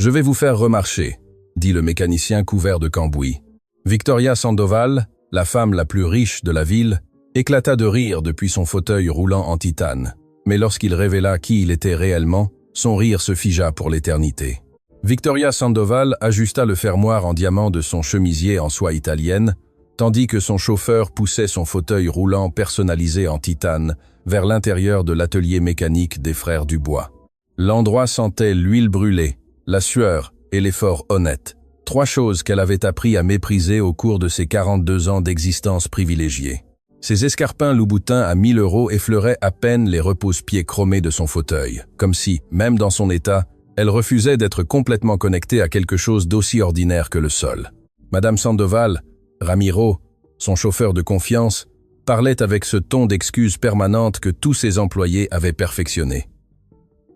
Je vais vous faire remarcher, dit le mécanicien couvert de cambouis. Victoria Sandoval, la femme la plus riche de la ville, éclata de rire depuis son fauteuil roulant en titane. Mais lorsqu'il révéla qui il était réellement, son rire se figea pour l'éternité. Victoria Sandoval ajusta le fermoir en diamant de son chemisier en soie italienne, tandis que son chauffeur poussait son fauteuil roulant personnalisé en titane vers l'intérieur de l'atelier mécanique des frères Dubois. L'endroit sentait l'huile brûlée, la sueur et l'effort honnête. 3 choses qu'elle avait appris à mépriser au cours de ses 42 ans d'existence privilégiée. Ses escarpins louboutins à 1 000 € effleuraient à peine les repose-pieds chromés de son fauteuil, comme si, même dans son état, elle refusait d'être complètement connectée à quelque chose d'aussi ordinaire que le sol. Madame Sandoval, Ramiro, son chauffeur de confiance, parlait avec ce ton d'excuse permanente que tous ses employés avaient perfectionné.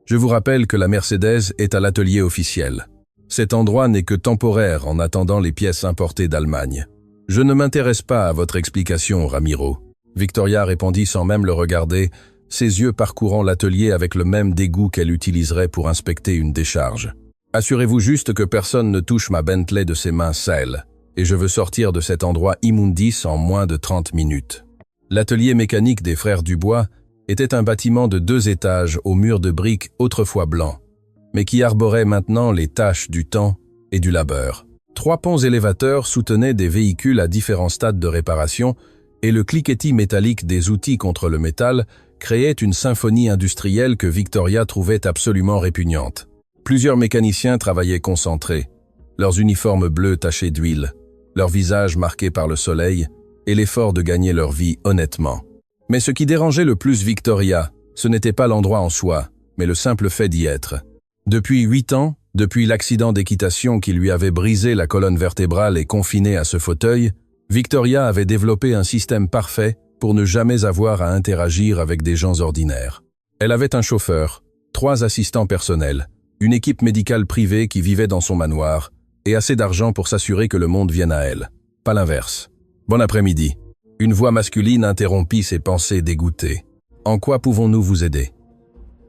Je vous rappelle que la Mercedes est à l'atelier officiel. Cet endroit n'est que temporaire en attendant les pièces importées d'Allemagne. Je ne m'intéresse pas à votre explication, Ramiro. Victoria répondit sans même le regarder, ses yeux parcourant l'atelier avec le même dégoût qu'elle utiliserait pour inspecter une décharge. Assurez-vous juste que personne ne touche ma Bentley de ses mains sales, et je veux sortir de cet endroit immondice en moins de 30 minutes. L'atelier mécanique des frères Dubois était un bâtiment de 2 étages aux murs de briques autrefois blancs, mais qui arborait maintenant les taches du temps et du labeur. 3 ponts élévateurs soutenaient des véhicules à différents stades de réparation et le cliquetis métallique des outils contre le métal créait une symphonie industrielle que Victoria trouvait absolument répugnante. Plusieurs mécaniciens travaillaient concentrés, leurs uniformes bleus tachés d'huile, leurs visages marqués par le soleil et l'effort de gagner leur vie honnêtement. Mais ce qui dérangeait le plus Victoria, ce n'était pas l'endroit en soi, mais le simple fait d'y être. Depuis 8 ans, depuis l'accident d'équitation qui lui avait brisé la colonne vertébrale et confiné à ce fauteuil, Victoria avait développé un système parfait pour ne jamais avoir à interagir avec des gens ordinaires. Elle avait un chauffeur, 3 assistants personnels, une équipe médicale privée qui vivait dans son manoir, et assez d'argent pour s'assurer que le monde vienne à elle. Pas l'inverse. Bon après-midi. Une voix masculine interrompit ses pensées dégoûtées. En quoi pouvons-nous vous aider?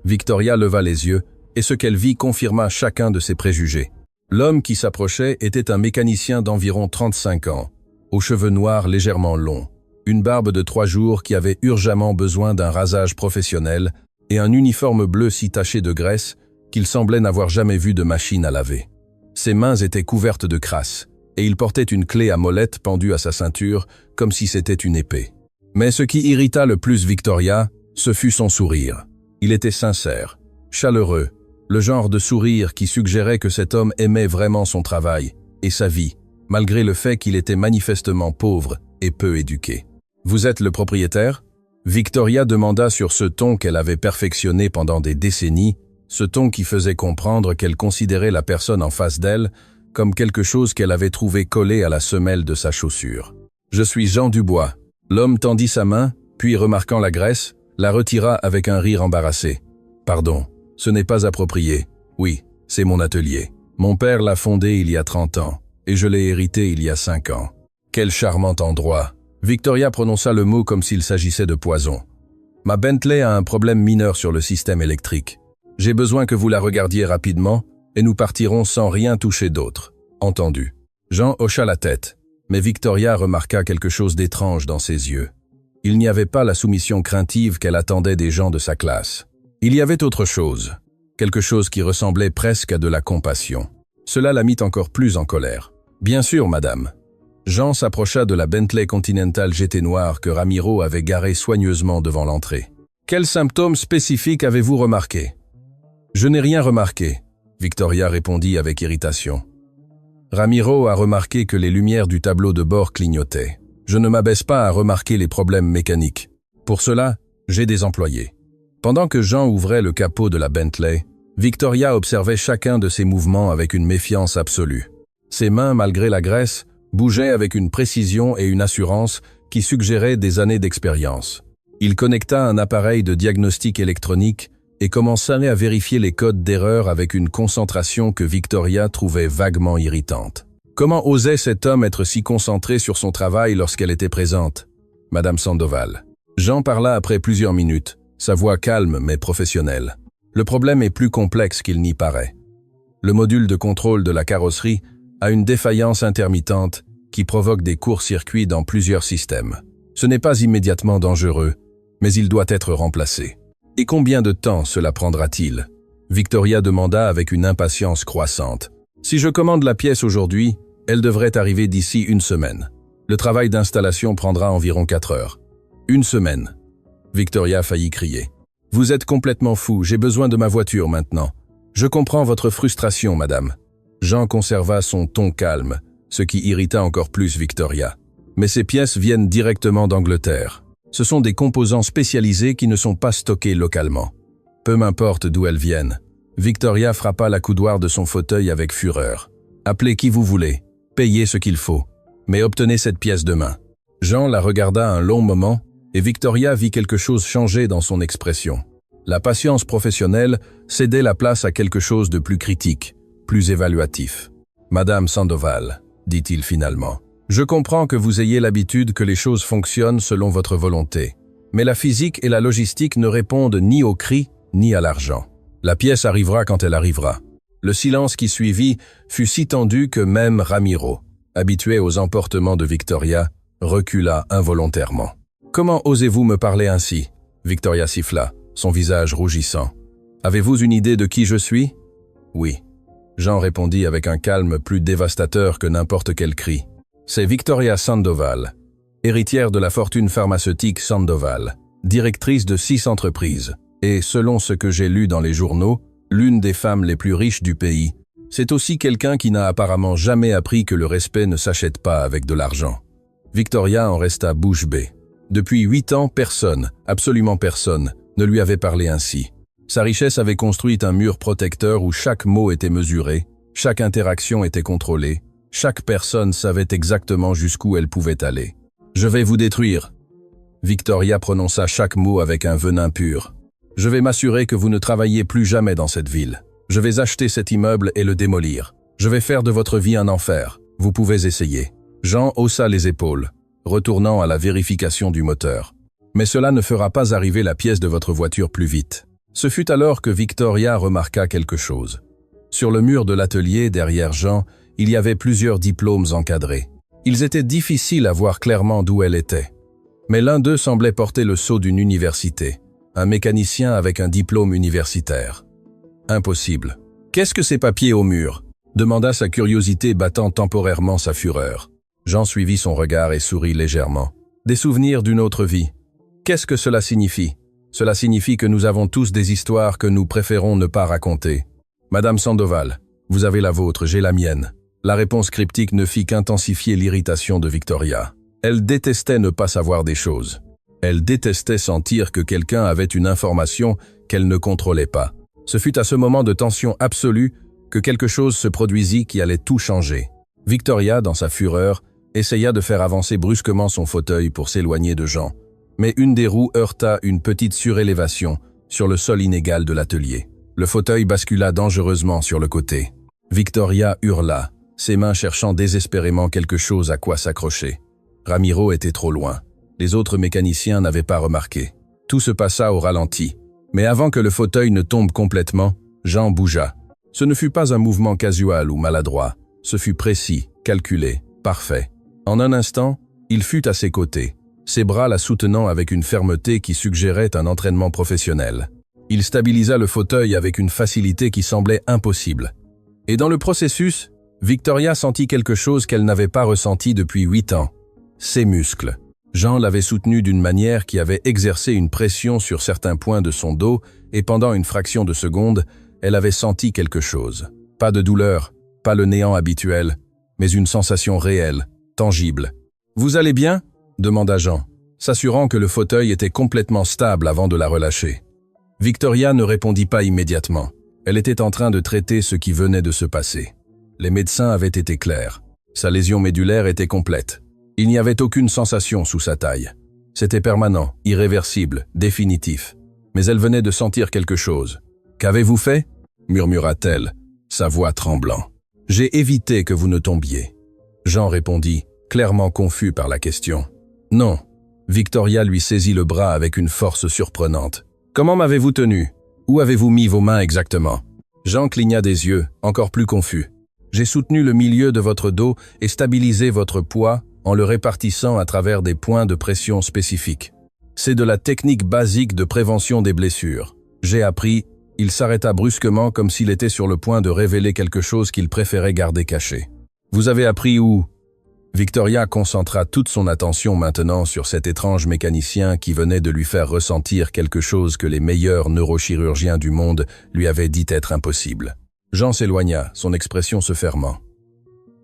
Victoria leva les yeux, et ce qu'elle vit confirma chacun de ses préjugés. L'homme qui s'approchait était un mécanicien d'environ 35 ans, aux cheveux noirs légèrement longs, une barbe de 3 jours qui avait urgemment besoin d'un rasage professionnel et un uniforme bleu si taché de graisse qu'il semblait n'avoir jamais vu de machine à laver. Ses mains étaient couvertes de crasse, et il portait une clé à molette pendue à sa ceinture comme si c'était une épée. Mais ce qui irrita le plus Victoria, ce fut son sourire. Il était sincère, chaleureux, le genre de sourire qui suggérait que cet homme aimait vraiment son travail et sa vie, malgré le fait qu'il était manifestement pauvre et peu éduqué. « Vous êtes le propriétaire ?» Victoria demanda sur ce ton qu'elle avait perfectionné pendant des décennies, ce ton qui faisait comprendre qu'elle considérait la personne en face d'elle comme quelque chose qu'elle avait trouvé collé à la semelle de sa chaussure. « Je suis Jean Dubois. » L'homme tendit sa main, puis remarquant la graisse, la retira avec un rire embarrassé. « Pardon. Ce n'est pas approprié. Oui, c'est mon atelier. Mon père l'a fondé il y a 30 ans, et je l'ai hérité il y a 5 ans. Quel charmant endroit. » Victoria prononça le mot comme s'il s'agissait de poison. « Ma Bentley a un problème mineur sur le système électrique. J'ai besoin que vous la regardiez rapidement, et nous partirons sans rien toucher d'autre. Entendu. » Jean hocha la tête, mais Victoria remarqua quelque chose d'étrange dans ses yeux. Il n'y avait pas la soumission craintive qu'elle attendait des gens de sa classe. Il y avait autre chose, quelque chose qui ressemblait presque à de la compassion. Cela la mit encore plus en colère. « Bien sûr, madame. » Jean s'approcha de la Bentley Continental GT noire que Ramiro avait garée soigneusement devant l'entrée. « Quels symptômes spécifiques avez-vous remarqués ?»« Je n'ai rien remarqué. » Victoria répondit avec irritation. Ramiro a remarqué que les lumières du tableau de bord clignotaient. Je ne m'abaisse pas à remarquer les problèmes mécaniques. Pour cela, j'ai des employés. Pendant que Jean ouvrait le capot de la Bentley, Victoria observait chacun de ses mouvements avec une méfiance absolue. Ses mains, malgré la graisse, bougeaient avec une précision et une assurance qui suggéraient des années d'expérience. Il connecta un appareil de diagnostic électronique et commença à vérifier les codes d'erreur avec une concentration que Victoria trouvait vaguement irritante. Comment osait cet homme être si concentré sur son travail lorsqu'elle était présente? Madame Sandoval. Jean parla après plusieurs minutes, sa voix calme mais professionnelle. Le problème est plus complexe qu'il n'y paraît. Le module de contrôle de la carrosserie a une défaillance intermittente qui provoque des courts-circuits dans plusieurs systèmes. Ce n'est pas immédiatement dangereux, mais il doit être remplacé. Et combien de temps cela prendra-t-il? Victoria demanda avec une impatience croissante. Si je commande la pièce aujourd'hui, elle devrait arriver d'ici une semaine. Le travail d'installation prendra environ 4 heures. Une semaine. Victoria faillit crier. Vous êtes complètement fou, j'ai besoin de ma voiture maintenant. Je comprends votre frustration, madame. Jean conserva son ton calme, ce qui irrita encore plus Victoria. Mais ces pièces viennent directement d'Angleterre. Ce sont des composants spécialisés qui ne sont pas stockés localement. Peu m'importe d'où elles viennent. Victoria frappa la coudoir de son fauteuil avec fureur. Appelez qui vous voulez, payez ce qu'il faut, mais obtenez cette pièce demain. Jean la regarda un long moment et Victoria vit quelque chose changer dans son expression. La patience professionnelle cédait la place à quelque chose de plus critique, plus évaluatif. « Madame Sandoval, dit-il finalement, je comprends que vous ayez l'habitude que les choses fonctionnent selon votre volonté, mais la physique et la logistique ne répondent ni aux cris ni à l'argent. La pièce arrivera quand elle arrivera. » Le silence qui suivit fut si tendu que même Ramiro, habitué aux emportements de Victoria, recula involontairement. « Comment osez-vous me parler ainsi ?» Victoria siffla, son visage rougissant. « Avez-vous une idée de qui je suis ?»« Oui. » Jean répondit avec un calme plus dévastateur que n'importe quel cri. « C'est Victoria Sandoval, héritière de la fortune pharmaceutique Sandoval, directrice de 6 entreprises, et, selon ce que j'ai lu dans les journaux, l'une des femmes les plus riches du pays. C'est aussi quelqu'un qui n'a apparemment jamais appris que le respect ne s'achète pas avec de l'argent. » Victoria en resta bouche bée. Depuis 8 ans, personne, absolument personne, ne lui avait parlé ainsi. Sa richesse avait construit un mur protecteur où chaque mot était mesuré, chaque interaction était contrôlée, chaque personne savait exactement jusqu'où elle pouvait aller. « Je vais vous détruire. » Victoria prononça chaque mot avec un venin pur. « Je vais m'assurer que vous ne travaillez plus jamais dans cette ville. Je vais acheter cet immeuble et le démolir. Je vais faire de votre vie un enfer. Vous pouvez essayer. » Jean haussa les épaules, retournant à la vérification du moteur. « Mais cela ne fera pas arriver la pièce de votre voiture plus vite. » Ce fut alors que Victoria remarqua quelque chose. Sur le mur de l'atelier, derrière Jean, il y avait plusieurs diplômes encadrés. Ils étaient difficiles à voir clairement d'où elle était. Mais l'un d'eux semblait porter le sceau d'une université, un mécanicien avec un diplôme universitaire. Impossible. « Qu'est-ce que ces papiers au mur ?» demanda sa curiosité battant temporairement sa fureur. Jean suivit son regard et sourit légèrement. « Des souvenirs d'une autre vie. Qu'est-ce que cela signifie ? Cela signifie que nous avons tous des histoires que nous préférons ne pas raconter. Madame Sandoval, vous avez la vôtre, j'ai la mienne. » La réponse cryptique ne fit qu'intensifier l'irritation de Victoria. Elle détestait ne pas savoir des choses. Elle détestait sentir que quelqu'un avait une information qu'elle ne contrôlait pas. Ce fut à ce moment de tension absolue que quelque chose se produisit qui allait tout changer. Victoria, dans sa fureur, essaya de faire avancer brusquement son fauteuil pour s'éloigner de Jean. Mais une des roues heurta une petite surélévation sur le sol inégal de l'atelier. Le fauteuil bascula dangereusement sur le côté. Victoria hurla, ses mains cherchant désespérément quelque chose à quoi s'accrocher. Ramiro était trop loin. Les autres mécaniciens n'avaient pas remarqué. Tout se passa au ralenti. Mais avant que le fauteuil ne tombe complètement, Jean bougea. Ce ne fut pas un mouvement casual ou maladroit. Ce fut précis, calculé, parfait. En un instant, il fut à ses côtés, ses bras la soutenant avec une fermeté qui suggérait un entraînement professionnel. Il stabilisa le fauteuil avec une facilité qui semblait impossible. Et dans le processus, Victoria sentit quelque chose qu'elle n'avait pas ressenti depuis 8 ans. Ses muscles. Jean l'avait soutenue d'une manière qui avait exercé une pression sur certains points de son dos et pendant une fraction de seconde, elle avait senti quelque chose. Pas de douleur, pas le néant habituel, mais une sensation réelle, tangible. « Vous allez bien ?» demanda Jean, s'assurant que le fauteuil était complètement stable avant de la relâcher. Victoria ne répondit pas immédiatement. Elle était en train de traiter ce qui venait de se passer. Les médecins avaient été clairs. Sa lésion médulaire était complète. Il n'y avait aucune sensation sous sa taille. C'était permanent, irréversible, définitif. Mais elle venait de sentir quelque chose. « Qu'avez-vous fait ?» murmura-t-elle, sa voix tremblant. « J'ai évité que vous ne tombiez. » Jean répondit, clairement confus par la question. « Non. » Victoria lui saisit le bras avec une force surprenante. « Comment m'avez-vous tenu ? Où avez-vous mis vos mains exactement ?» Jean cligna des yeux, encore plus confus. J'ai soutenu le milieu de votre dos et stabilisé votre poids en le répartissant à travers des points de pression spécifiques. C'est de la technique basique de prévention des blessures. J'ai appris, il s'arrêta brusquement comme s'il était sur le point de révéler quelque chose qu'il préférait garder caché. Vous avez appris où? Victoria concentra toute son attention maintenant sur cet étrange mécanicien qui venait de lui faire ressentir quelque chose que les meilleurs neurochirurgiens du monde lui avaient dit être impossible. Jean s'éloigna, son expression se fermant.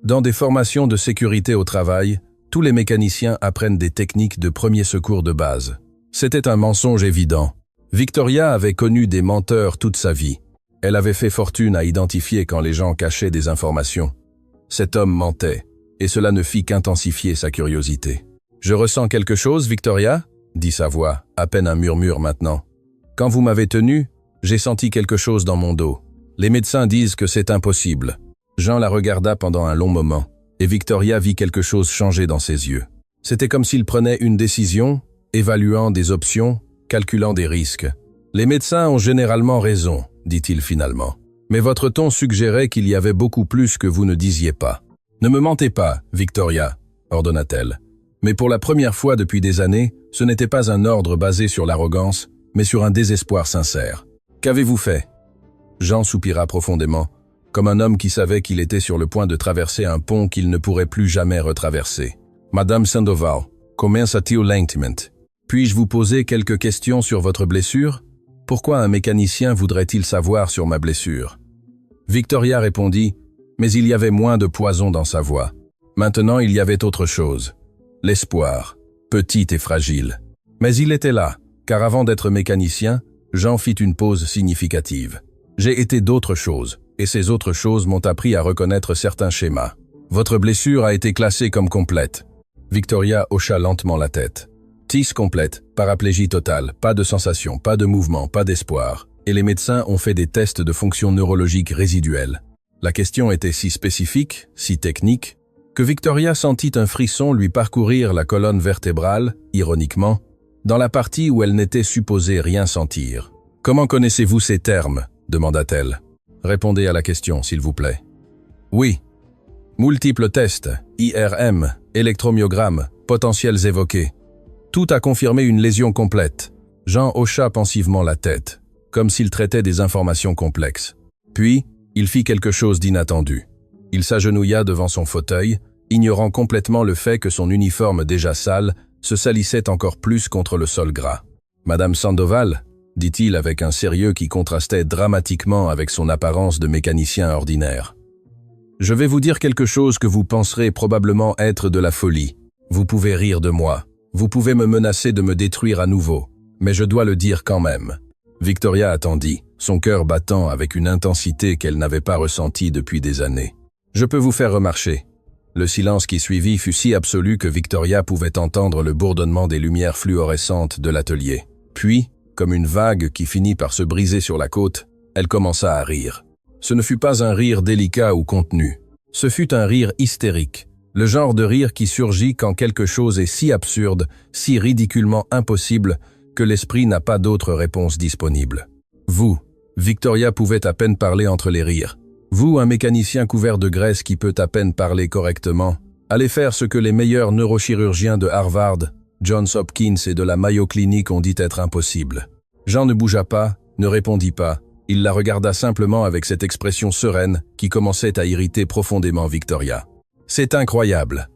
Dans des formations de sécurité au travail, tous les mécaniciens apprennent des techniques de premier secours de base. C'était un mensonge évident. Victoria avait connu des menteurs toute sa vie. Elle avait fait fortune à identifier quand les gens cachaient des informations. Cet homme mentait, et cela ne fit qu'intensifier sa curiosité. « Je ressens quelque chose, Victoria ?» dit sa voix, à peine un murmure maintenant. « Quand vous m'avez tenu, j'ai senti quelque chose dans mon dos. Les médecins disent que c'est impossible. » Jean la regarda pendant un long moment, et Victoria vit quelque chose changer dans ses yeux. C'était comme s'il prenait une décision, évaluant des options, calculant des risques. « Les médecins ont généralement raison, » dit-il finalement. « Mais votre ton suggérait qu'il y avait beaucoup plus que vous ne disiez pas. »« Ne me mentez pas, Victoria, » ordonna-t-elle. Mais pour la première fois depuis des années, ce n'était pas un ordre basé sur l'arrogance, mais sur un désespoir sincère. « Qu'avez-vous fait ?» Jean soupira profondément, comme un homme qui savait qu'il était sur le point de traverser un pont qu'il ne pourrait plus jamais retraverser. « Madame Sandoval, commence-t-il lentement? Puis-je vous poser quelques questions sur votre blessure? Pourquoi un mécanicien voudrait-il savoir sur ma blessure ?» Victoria répondit, mais il y avait moins de poison dans sa voix. Maintenant, il y avait autre chose. L'espoir, petit et fragile. Mais il était là, car avant d'être mécanicien, Jean fit une pause significative. J'ai été d'autres choses, et ces autres choses m'ont appris à reconnaître certains schémas. Votre blessure a été classée comme complète. Victoria hocha lentement la tête. Tisse complète, paraplégie totale, pas de sensation, pas de mouvement, pas d'espoir. Et les médecins ont fait des tests de fonction neurologique résiduelle. La question était si spécifique, si technique, que Victoria sentit un frisson lui parcourir la colonne vertébrale, ironiquement, dans la partie où elle n'était supposée rien sentir. « Comment connaissez-vous ces termes ?» demanda-t-elle. « Répondez à la question, s'il vous plaît. »« Oui. Multiples tests, IRM, électromyogramme, potentiels évoqués. Tout a confirmé une lésion complète. » Jean hocha pensivement la tête, comme s'il traitait des informations complexes. Puis, il fit quelque chose d'inattendu. Il s'agenouilla devant son fauteuil, ignorant complètement le fait que son uniforme déjà sale se salissait encore plus contre le sol gras. « Madame Sandoval ?» dit-il avec un sérieux qui contrastait dramatiquement avec son apparence de mécanicien ordinaire. « Je vais vous dire quelque chose que vous penserez probablement être de la folie. Vous pouvez rire de moi. Vous pouvez me menacer de me détruire à nouveau. Mais je dois le dire quand même. » Victoria attendit, son cœur battant avec une intensité qu'elle n'avait pas ressentie depuis des années. « Je peux vous faire remarcher. » Le silence qui suivit fut si absolu que Victoria pouvait entendre le bourdonnement des lumières fluorescentes de l'atelier. Puis, comme une vague qui finit par se briser sur la côte, elle commença à rire. Ce ne fut pas un rire délicat ou contenu. Ce fut un rire hystérique, le genre de rire qui surgit quand quelque chose est si absurde, si ridiculement impossible, que l'esprit n'a pas d'autre réponse disponible. Vous, Victoria pouvait à peine parler entre les rires. Vous, un mécanicien couvert de graisse qui peut à peine parler correctement, allez faire ce que les meilleurs neurochirurgiens de Harvard, Johns Hopkins et de la Mayo Clinic ont dit être impossible. Jean ne bougea pas, ne répondit pas. Il la regarda simplement avec cette expression sereine qui commençait à irriter profondément Victoria. « C'est incroyable !»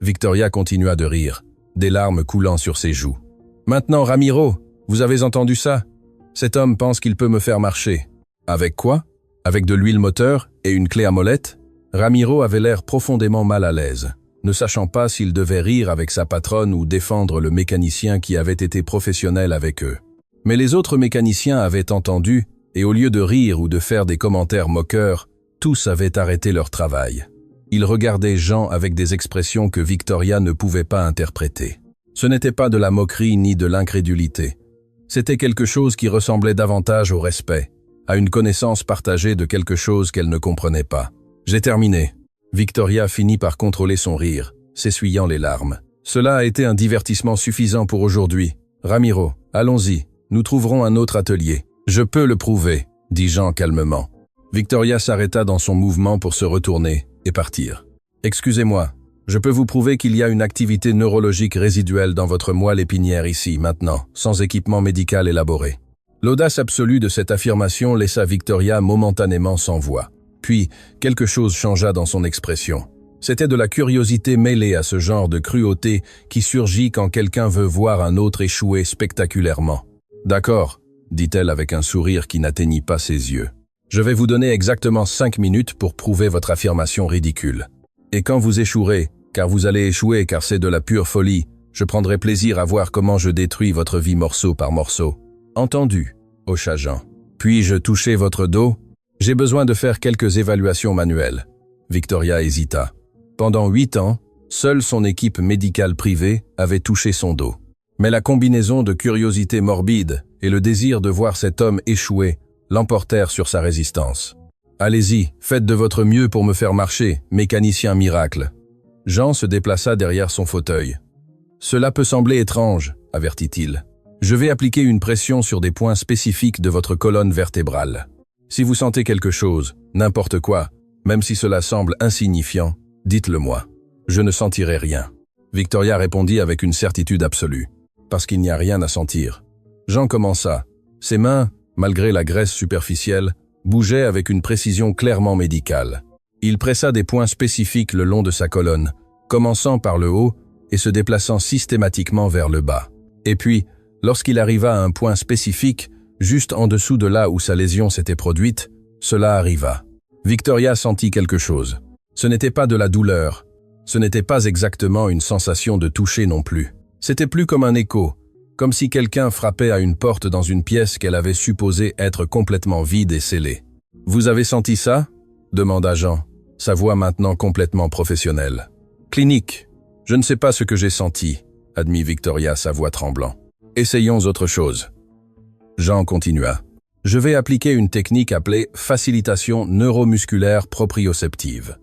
Victoria continua de rire, des larmes coulant sur ses joues. « Maintenant, Ramiro, vous avez entendu ça? Cet homme pense qu'il peut me faire marcher. » « Avec quoi? Avec de l'huile moteur et une clé à molette ?» Ramiro avait l'air profondément mal à l'aise, ne sachant pas s'il devait rire avec sa patronne ou défendre le mécanicien qui avait été professionnel avec eux. Mais les autres mécaniciens avaient entendu, et au lieu de rire ou de faire des commentaires moqueurs, tous avaient arrêté leur travail. Ils regardaient Jean avec des expressions que Victoria ne pouvait pas interpréter. Ce n'était pas de la moquerie ni de l'incrédulité. C'était quelque chose qui ressemblait davantage au respect, à une connaissance partagée de quelque chose qu'elle ne comprenait pas. « J'ai terminé. » Victoria finit par contrôler son rire, s'essuyant les larmes. « Cela a été un divertissement suffisant pour aujourd'hui. Ramiro, allons-y, nous trouverons un autre atelier. »« Je peux le prouver, » dit Jean calmement. Victoria s'arrêta dans son mouvement pour se retourner et partir. « Excusez-moi, je peux vous prouver qu'il y a une activité neurologique résiduelle dans votre moelle épinière ici, maintenant, sans équipement médical élaboré. » L'audace absolue de cette affirmation laissa Victoria momentanément sans voix. Puis, quelque chose changea dans son expression. C'était de la curiosité mêlée à ce genre de cruauté qui surgit quand quelqu'un veut voir un autre échouer spectaculairement. « D'accord, » dit-elle avec un sourire qui n'atteignit pas ses yeux. « Je vais vous donner exactement 5 minutes pour prouver votre affirmation ridicule. Et quand vous échouerez, car vous allez échouer car c'est de la pure folie, je prendrai plaisir à voir comment je détruis votre vie morceau par morceau. » « Entendu, » hocha Jean. « Puis-je toucher votre dos ? J'ai besoin de faire quelques évaluations manuelles. » Victoria hésita. Pendant 8 ans, seule son équipe médicale privée avait touché son dos. Mais la combinaison de curiosité morbide et le désir de voir cet homme échouer l'emportèrent sur sa résistance. « Allez-y, faites de votre mieux pour me faire marcher, mécanicien miracle. » Jean se déplaça derrière son fauteuil. « Cela peut sembler étrange, » avertit-il. « Je vais appliquer une pression sur des points spécifiques de votre colonne vertébrale. Si vous sentez quelque chose, n'importe quoi, même si cela semble insignifiant, dites-le moi. Je ne sentirai rien. » Victoria répondit avec une certitude absolue. « Parce qu'il n'y a rien à sentir. » Jean commença. Ses mains, malgré la graisse superficielle, bougeaient avec une précision clairement médicale. Il pressa des points spécifiques le long de sa colonne, commençant par le haut et se déplaçant systématiquement vers le bas. Et puis, lorsqu'il arriva à un point spécifique, juste en dessous de là où sa lésion s'était produite, cela arriva. Victoria sentit quelque chose. Ce n'était pas de la douleur. Ce n'était pas exactement une sensation de toucher non plus. C'était plus comme un écho, comme si quelqu'un frappait à une porte dans une pièce qu'elle avait supposée être complètement vide et scellée. « Vous avez senti ça ?» demanda Jean, sa voix maintenant complètement professionnelle. « Clinique. Je ne sais pas ce que j'ai senti, » admit Victoria, sa voix tremblant. « Essayons autre chose. » Jean continua. « Je vais appliquer une technique appelée facilitation neuromusculaire proprioceptive.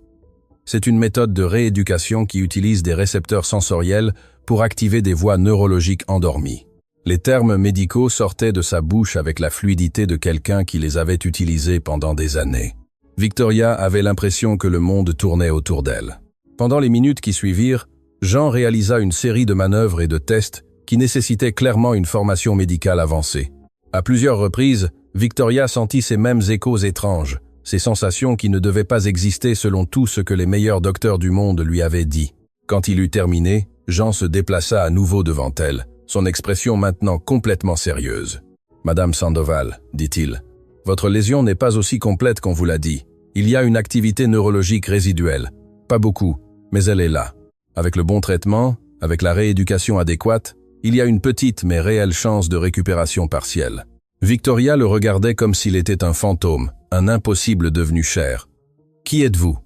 C'est une méthode de rééducation qui utilise des récepteurs sensoriels pour activer des voies neurologiques endormies. » Les termes médicaux sortaient de sa bouche avec la fluidité de quelqu'un qui les avait utilisés pendant des années. Victoria avait l'impression que le monde tournait autour d'elle. Pendant les minutes qui suivirent, Jean réalisa une série de manœuvres et de tests qui nécessitaient clairement une formation médicale avancée. À plusieurs reprises, Victoria sentit ces mêmes échos étranges, ces sensations qui ne devaient pas exister selon tout ce que les meilleurs docteurs du monde lui avaient dit. Quand il eut terminé, Jean se déplaça à nouveau devant elle, son expression maintenant complètement sérieuse. « Madame Sandoval, dit-il, votre lésion n'est pas aussi complète qu'on vous l'a dit. Il y a une activité neurologique résiduelle. Pas beaucoup, mais elle est là. Avec le bon traitement, avec la rééducation adéquate, il y a une petite mais réelle chance de récupération partielle. » Victoria le regardait comme s'il était un fantôme, un impossible devenu cher. « Qui êtes-vous »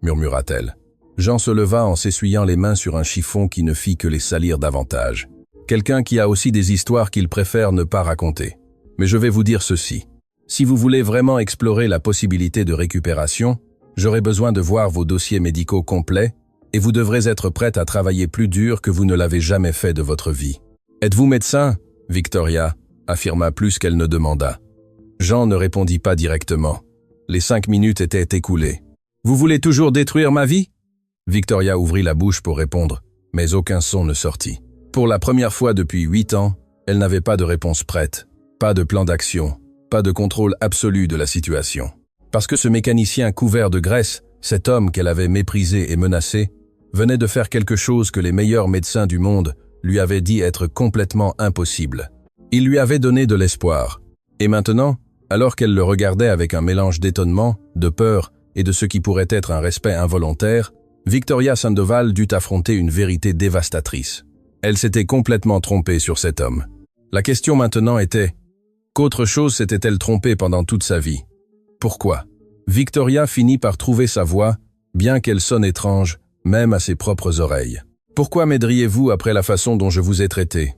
murmura-t-elle. Jean se leva en s'essuyant les mains sur un chiffon qui ne fit que les salir davantage. Quelqu'un qui a aussi des histoires qu'il préfère ne pas raconter. Mais je vais vous dire ceci. Si vous voulez vraiment explorer la possibilité de récupération, j'aurai besoin de voir vos dossiers médicaux complets et vous devrez être prête à travailler plus dur que vous ne l'avez jamais fait de votre vie. « Êtes-vous médecin ?» Victoria affirma plus qu'elle ne demanda. Jean ne répondit pas directement. Les 5 minutes étaient écoulées. « Vous voulez toujours détruire ma vie ?» Victoria ouvrit la bouche pour répondre, mais aucun son ne sortit. Pour la première fois depuis 8 ans, elle n'avait pas de réponse prête, pas de plan d'action, pas de contrôle absolu de la situation. Parce que ce mécanicien couvert de graisse, cet homme qu'elle avait méprisé et menacé, venait de faire quelque chose que les meilleurs médecins du monde lui avaient dit être complètement impossible. Il lui avait donné de l'espoir. Et maintenant, alors qu'elle le regardait avec un mélange d'étonnement, de peur et de ce qui pourrait être un respect involontaire, Victoria Sandoval dut affronter une vérité dévastatrice. Elle s'était complètement trompée sur cet homme. La question maintenant était, qu'autre chose s'était-elle trompée pendant toute sa vie? Pourquoi? Victoria finit par trouver sa voix, bien qu'elle sonne étrange, même à ses propres oreilles. « Pourquoi m'aideriez-vous après la façon dont je vous ai traité ?»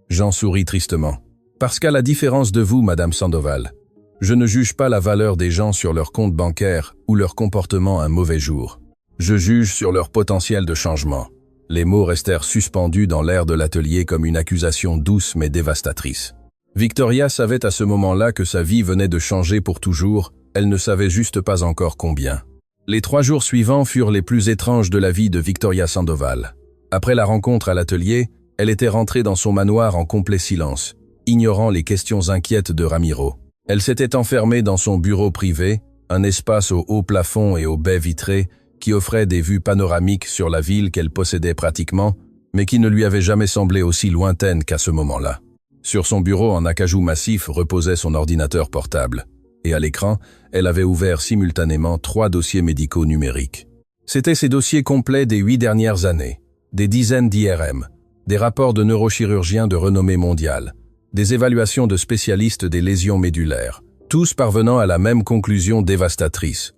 Jean sourit tristement. « Parce qu'à la différence de vous, Madame Sandoval, je ne juge pas la valeur des gens sur leur compte bancaire ou leur comportement un mauvais jour. Je juge sur leur potentiel de changement. » Les mots restèrent suspendus dans l'air de l'atelier comme une accusation douce mais dévastatrice. Victoria savait à ce moment-là que sa vie venait de changer pour toujours Elle ne savait juste pas encore combien. Les 3 jours suivants furent les plus étranges de la vie de Victoria Sandoval. Après la rencontre à l'atelier, elle était rentrée dans son manoir en complet silence, ignorant les questions inquiètes de Ramiro. Elle s'était enfermée dans son bureau privé, un espace au haut plafond et aux baies vitrées qui offrait des vues panoramiques sur la ville qu'elle possédait pratiquement, mais qui ne lui avait jamais semblé aussi lointaine qu'à ce moment-là. Sur son bureau en acajou massif reposait son ordinateur portable, et à l'écran, elle avait ouvert simultanément 3 dossiers médicaux numériques. C'étaient ces dossiers complets des 8 dernières années, des dizaines d'IRM, des rapports de neurochirurgiens de renommée mondiale, des évaluations de spécialistes des lésions médulaires, tous parvenant à la même conclusion dévastatrice.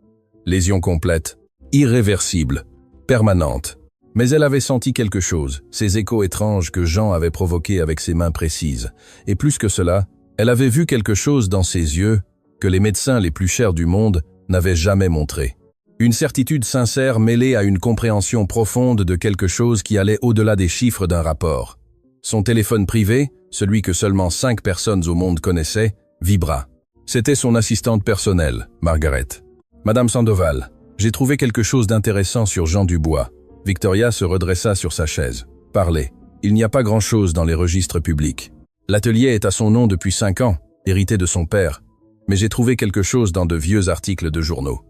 Lésion complète, irréversible, permanente. Mais elle avait senti quelque chose, ces échos étranges que Jean avait provoqués avec ses mains précises. Et plus que cela, elle avait vu quelque chose dans ses yeux que les médecins les plus chers du monde n'avaient jamais montré. Une certitude sincère mêlée à une compréhension profonde de quelque chose qui allait au-delà des chiffres d'un rapport. Son téléphone privé, celui que seulement 5 personnes au monde connaissaient, vibra. C'était son assistante personnelle, Margaret. « Madame Sandoval, j'ai trouvé quelque chose d'intéressant sur Jean Dubois. » Victoria se redressa sur sa chaise. « Parlez. Il n'y a pas grand-chose dans les registres publics. L'atelier est à son nom depuis 5 ans, hérité de son père. Mais j'ai trouvé quelque chose dans de vieux articles de journaux.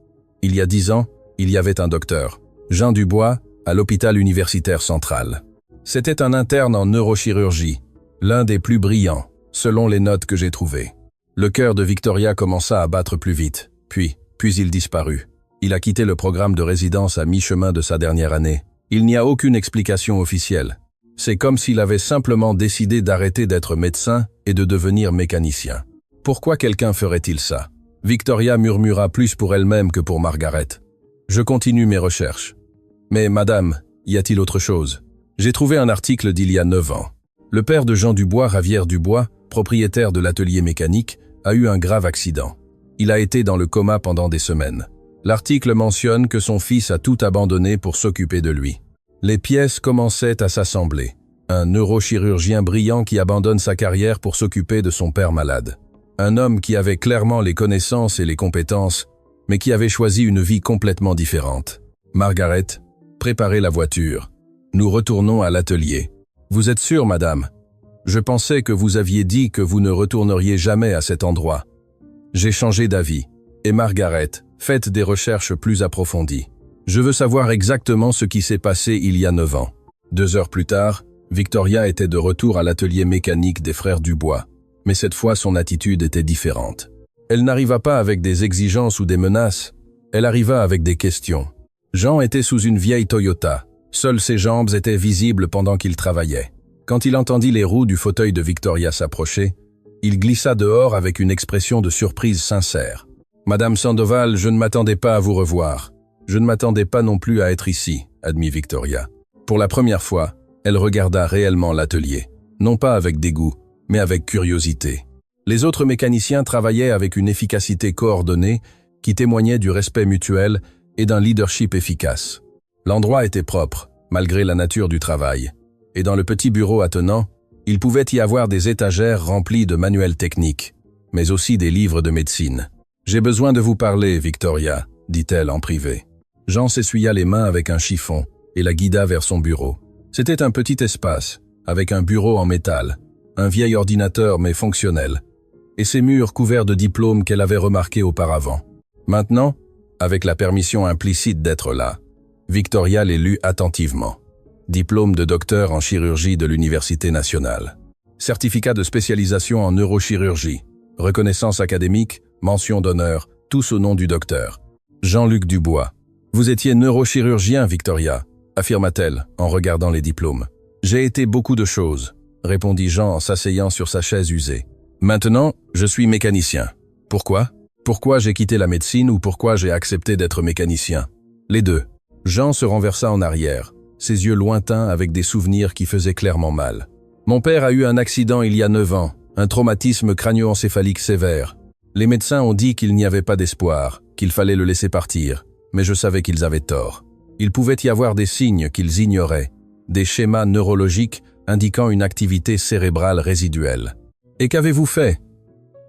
Il y a 10 ans, il y avait un docteur, Jean Dubois, à l'hôpital universitaire central. C'était un interne en neurochirurgie, l'un des plus brillants, selon les notes que j'ai trouvées. Le cœur de Victoria commença à battre plus vite, puis il disparut. Il a quitté le programme de résidence à mi-chemin de sa dernière année. Il n'y a aucune explication officielle. C'est comme s'il avait simplement décidé d'arrêter d'être médecin et de devenir mécanicien. Pourquoi quelqu'un ferait-il ça? Victoria murmura plus pour elle-même que pour Margaret. Je continue mes recherches. Mais madame, y a-t-il autre chose? J'ai trouvé un article d'il y a 9 ans. Le père de Jean Dubois, Javier Dubois, propriétaire de l'atelier mécanique, a eu un grave accident. Il a été dans le coma pendant des semaines. L'article mentionne que son fils a tout abandonné pour s'occuper de lui. Les pièces commençaient à s'assembler. Un neurochirurgien brillant qui abandonne sa carrière pour s'occuper de son père malade. Un homme qui avait clairement les connaissances et les compétences, mais qui avait choisi une vie complètement différente. Margaret, préparez la voiture. Nous retournons à l'atelier. Vous êtes sûre, madame? Je pensais que vous aviez dit que vous ne retourneriez jamais à cet endroit. J'ai changé d'avis. Et Margaret, faites des recherches plus approfondies. Je veux savoir exactement ce qui s'est passé il y a 9 ans. 2 heures plus tard, Victoria était de retour à l'atelier mécanique des frères Dubois. Mais cette fois, son attitude était différente. Elle n'arriva pas avec des exigences ou des menaces. Elle arriva avec des questions. Jean était sous une vieille Toyota. Seules ses jambes étaient visibles pendant qu'il travaillait. Quand il entendit les roues du fauteuil de Victoria s'approcher, il glissa dehors avec une expression de surprise sincère. « Madame Sandoval, je ne m'attendais pas à vous revoir. Je ne m'attendais pas non plus à être ici, » admit Victoria. Pour la première fois, elle regarda réellement l'atelier. Non pas avec dégoût, mais avec curiosité. Les autres mécaniciens travaillaient avec une efficacité coordonnée qui témoignait du respect mutuel et d'un leadership efficace. L'endroit était propre, malgré la nature du travail. Et dans le petit bureau attenant, il pouvait y avoir des étagères remplies de manuels techniques, mais aussi des livres de médecine. « J'ai besoin de vous parler, Victoria », dit-elle en privé. Jean s'essuya les mains avec un chiffon et la guida vers son bureau. C'était un petit espace, avec un bureau en métal, un vieil ordinateur mais fonctionnel, et ses murs couverts de diplômes qu'elle avait remarqués auparavant. Maintenant, avec la permission implicite d'être là, Victoria les lut attentivement. Diplôme de docteur en chirurgie de l'Université nationale. Certificat de spécialisation en neurochirurgie. Reconnaissance académique, mention d'honneur, tous au nom du docteur. Jean-Luc Dubois. Vous étiez neurochirurgien, Victoria, affirma-t-elle en regardant les diplômes. J'ai été beaucoup de choses, répondit Jean en s'asseyant sur sa chaise usée. Maintenant, je suis mécanicien. Pourquoi? Pourquoi j'ai quitté la médecine ou pourquoi j'ai accepté d'être mécanicien? Les deux. Jean se renversa en arrière, ses yeux lointains avec des souvenirs qui faisaient clairement mal. Mon père a eu un accident il y a 9 ans, un traumatisme crânio-encéphalique sévère. Les médecins ont dit qu'il n'y avait pas d'espoir, qu'il fallait le laisser partir, mais je savais qu'ils avaient tort. Il pouvait y avoir des signes qu'ils ignoraient, des schémas neurologiques indiquant une activité cérébrale résiduelle. Et qu'avez-vous fait?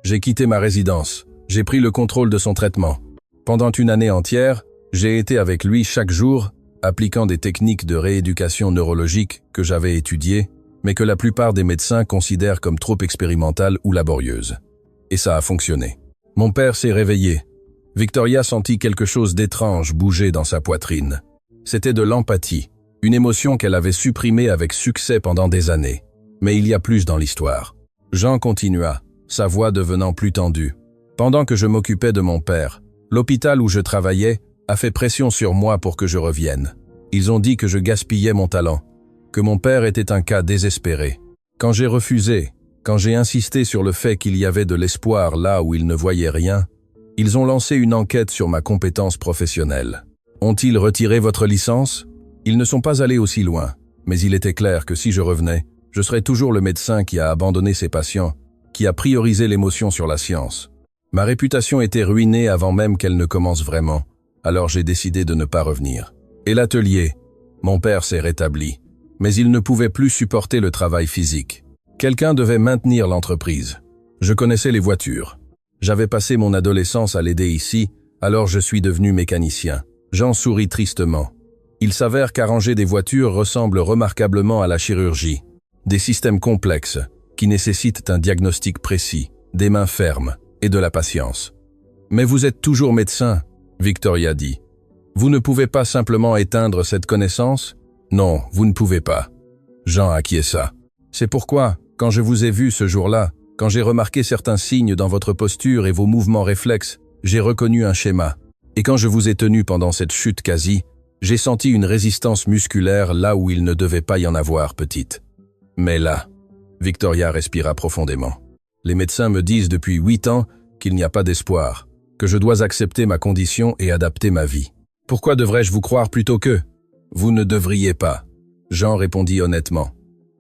J'ai quitté ma résidence, J'ai pris le contrôle de son traitement. Pendant une année entière, j'ai été avec lui chaque jour, appliquant des techniques de rééducation neurologique que j'avais étudiées, mais que la plupart des médecins considèrent comme trop expérimentales ou laborieuses. Et ça a fonctionné. Mon père s'est réveillé. Victoria sentit quelque chose d'étrange bouger dans sa poitrine. C'était de l'empathie, une émotion qu'elle avait supprimée avec succès pendant des années. Mais il y a plus dans l'histoire. Jean continua, sa voix devenant plus tendue. Pendant que je m'occupais de mon père, l'hôpital où je travaillais a fait pression sur moi pour que je revienne. Ils ont dit que je gaspillais mon talent, que mon père était un cas désespéré. Quand j'ai refusé, quand j'ai insisté sur le fait qu'il y avait de l'espoir là où ils ne voyaient rien, ils ont lancé une enquête sur ma compétence professionnelle. Ont-ils retiré votre licence? Ils ne sont pas allés aussi loin, mais il était clair que si je revenais, je serais toujours le médecin qui a abandonné ses patients, qui a priorisé l'émotion sur la science. Ma réputation était ruinée avant même qu'elle ne commence vraiment, alors j'ai décidé de ne pas revenir. Et l'atelier, mon père s'est rétabli, mais il ne pouvait plus supporter le travail physique. Quelqu'un devait maintenir l'entreprise. Je connaissais les voitures. J'avais passé mon adolescence à l'aider ici, alors je suis devenu mécanicien. Jean sourit tristement. Il s'avère qu'arranger des voitures ressemble remarquablement à la chirurgie. Des systèmes complexes, qui nécessitent un diagnostic précis, des mains fermes et de la patience. Mais vous êtes toujours médecin, Victoria dit. Vous ne pouvez pas simplement éteindre cette connaissance? Non, vous ne pouvez pas. Jean acquiesça. C'est pourquoi, quand je vous ai vu ce jour-là, quand j'ai remarqué certains signes dans votre posture et vos mouvements réflexes, j'ai reconnu un schéma. Et quand je vous ai tenu pendant cette chute quasi, j'ai senti une résistance musculaire là où il ne devait pas y en avoir, petite. Mais là, Victoria respira profondément. Les médecins me disent depuis 8 ans qu'il n'y a pas d'espoir, que je dois accepter ma condition et adapter ma vie. Pourquoi devrais-je vous croire plutôt que? Vous ne devriez pas. Jean répondit honnêtement.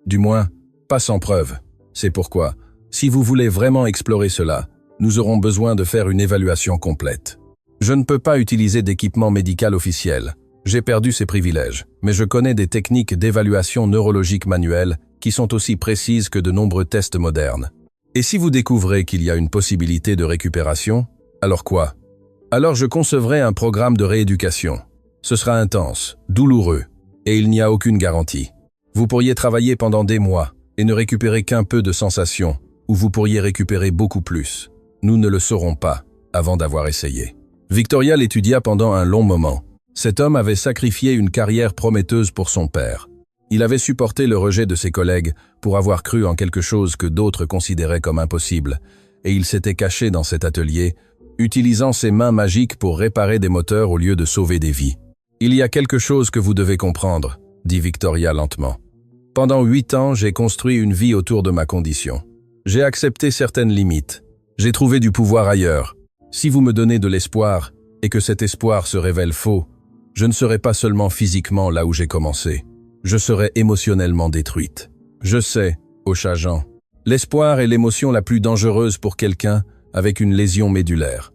Du moins, pas sans preuve. C'est pourquoi, si vous voulez vraiment explorer cela, nous aurons besoin de faire une évaluation complète. Je ne peux pas utiliser d'équipement médical officiel. J'ai perdu ces privilèges, mais je connais des techniques d'évaluation neurologique manuelle qui sont aussi précises que de nombreux tests modernes. Et si vous découvrez qu'il y a une possibilité de récupération, alors quoi? Alors je concevrai un programme de rééducation. Ce sera intense, douloureux, et il n'y a aucune garantie. Vous pourriez travailler pendant des mois et ne récupérer qu'un peu de sensations, ou vous pourriez récupérer beaucoup plus. Nous ne le saurons pas avant d'avoir essayé. Victoria l'étudia pendant un long moment. Cet homme avait sacrifié une carrière prometteuse pour son père. Il avait supporté le rejet de ses collègues pour avoir cru en quelque chose que d'autres considéraient comme impossible, et il s'était caché dans cet atelier, utilisant ses mains magiques pour réparer des moteurs au lieu de sauver des vies. « Il y a quelque chose que vous devez comprendre », dit Victoria lentement. « Pendant 8 ans, j'ai construit une vie autour de ma condition. J'ai accepté certaines limites. J'ai trouvé du pouvoir ailleurs. Si vous me donnez de l'espoir, et que cet espoir se révèle faux, je ne serai pas seulement physiquement là où j'ai commencé. Je serai émotionnellement détruite. Je sais, hocha Jean. L'espoir est l'émotion la plus dangereuse pour quelqu'un avec une lésion médulaire.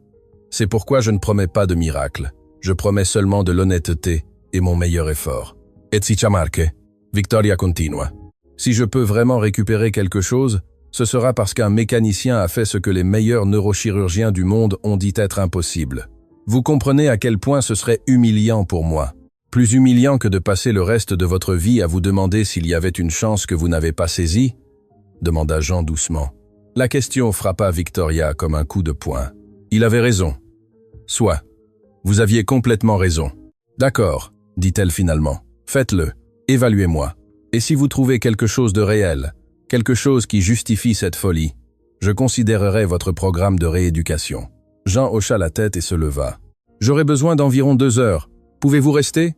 C'est pourquoi je ne promets pas de miracle. Je promets seulement de l'honnêteté et mon meilleur effort. Et si Chamarque, Victoria continua. Si je peux vraiment récupérer quelque chose, ce sera parce qu'un mécanicien a fait ce que les meilleurs neurochirurgiens du monde ont dit être impossible. Vous comprenez à quel point ce serait humiliant pour moi. Plus humiliant que de passer le reste de votre vie à vous demander s'il y avait une chance que vous n'avez pas saisie? Demanda Jean doucement. La question frappa Victoria comme un coup de poing. Il avait raison. Soit. Vous aviez complètement raison. D'accord, dit-elle finalement. Faites-le. Évaluez-moi. Et si vous trouvez quelque chose de réel, quelque chose qui justifie cette folie, je considérerai votre programme de rééducation. Jean hocha la tête et se leva. J'aurai besoin d'environ 2 heures. Pouvez-vous rester?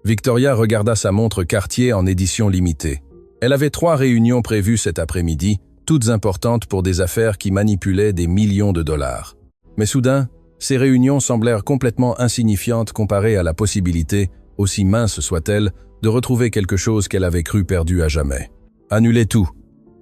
Victoria regarda sa montre Cartier en édition limitée. Elle avait 3 réunions prévues cet après-midi, toutes importantes pour des affaires qui manipulaient des millions de dollars. Mais soudain, ces réunions semblèrent complètement insignifiantes comparées à la possibilité, aussi mince soit-elle, de retrouver quelque chose qu'elle avait cru perdu à jamais. « Annulez tout »,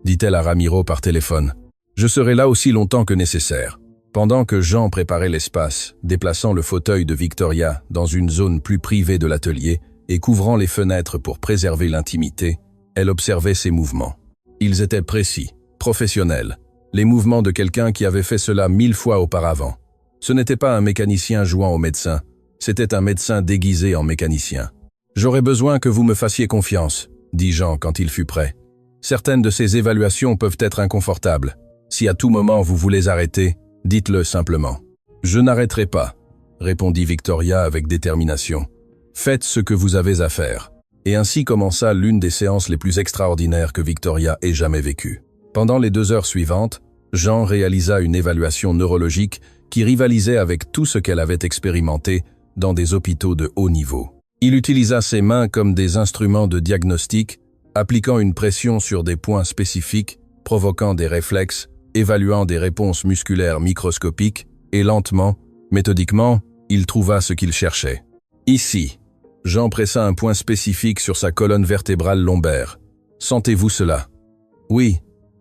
dit-elle à Ramiro par téléphone. « Je serai là aussi longtemps que nécessaire. » Pendant que Jean préparait l'espace, déplaçant le fauteuil de Victoria dans une zone plus privée de l'atelier et couvrant les fenêtres pour préserver l'intimité, elle observait ses mouvements. Ils étaient précis, professionnels. les mouvements de quelqu'un qui avait fait cela 1000 fois auparavant. Ce n'était pas un mécanicien jouant au médecin, c'était un médecin déguisé en mécanicien. « J'aurais besoin que vous me fassiez confiance », dit Jean quand il fut prêt. « Certaines de ces évaluations peuvent être inconfortables. Si à tout moment vous voulez arrêter, dites-le simplement. »« Je n'arrêterai pas », répondit Victoria avec détermination. « Faites ce que vous avez à faire. » Et ainsi commença l'une des séances les plus extraordinaires que Victoria ait jamais vécues. Pendant les 2 heures suivantes, Jean réalisa une évaluation neurologique qui rivalisait avec tout ce qu'elle avait expérimenté dans des hôpitaux de haut niveau. Il utilisa ses mains comme des instruments de diagnostic, appliquant une pression sur des points spécifiques, provoquant des réflexes, évaluant des réponses musculaires microscopiques, et lentement, méthodiquement, il trouva ce qu'il cherchait. Ici, Jean pressa un point spécifique sur sa colonne vertébrale lombaire. « Sentez-vous cela ?»« Oui »,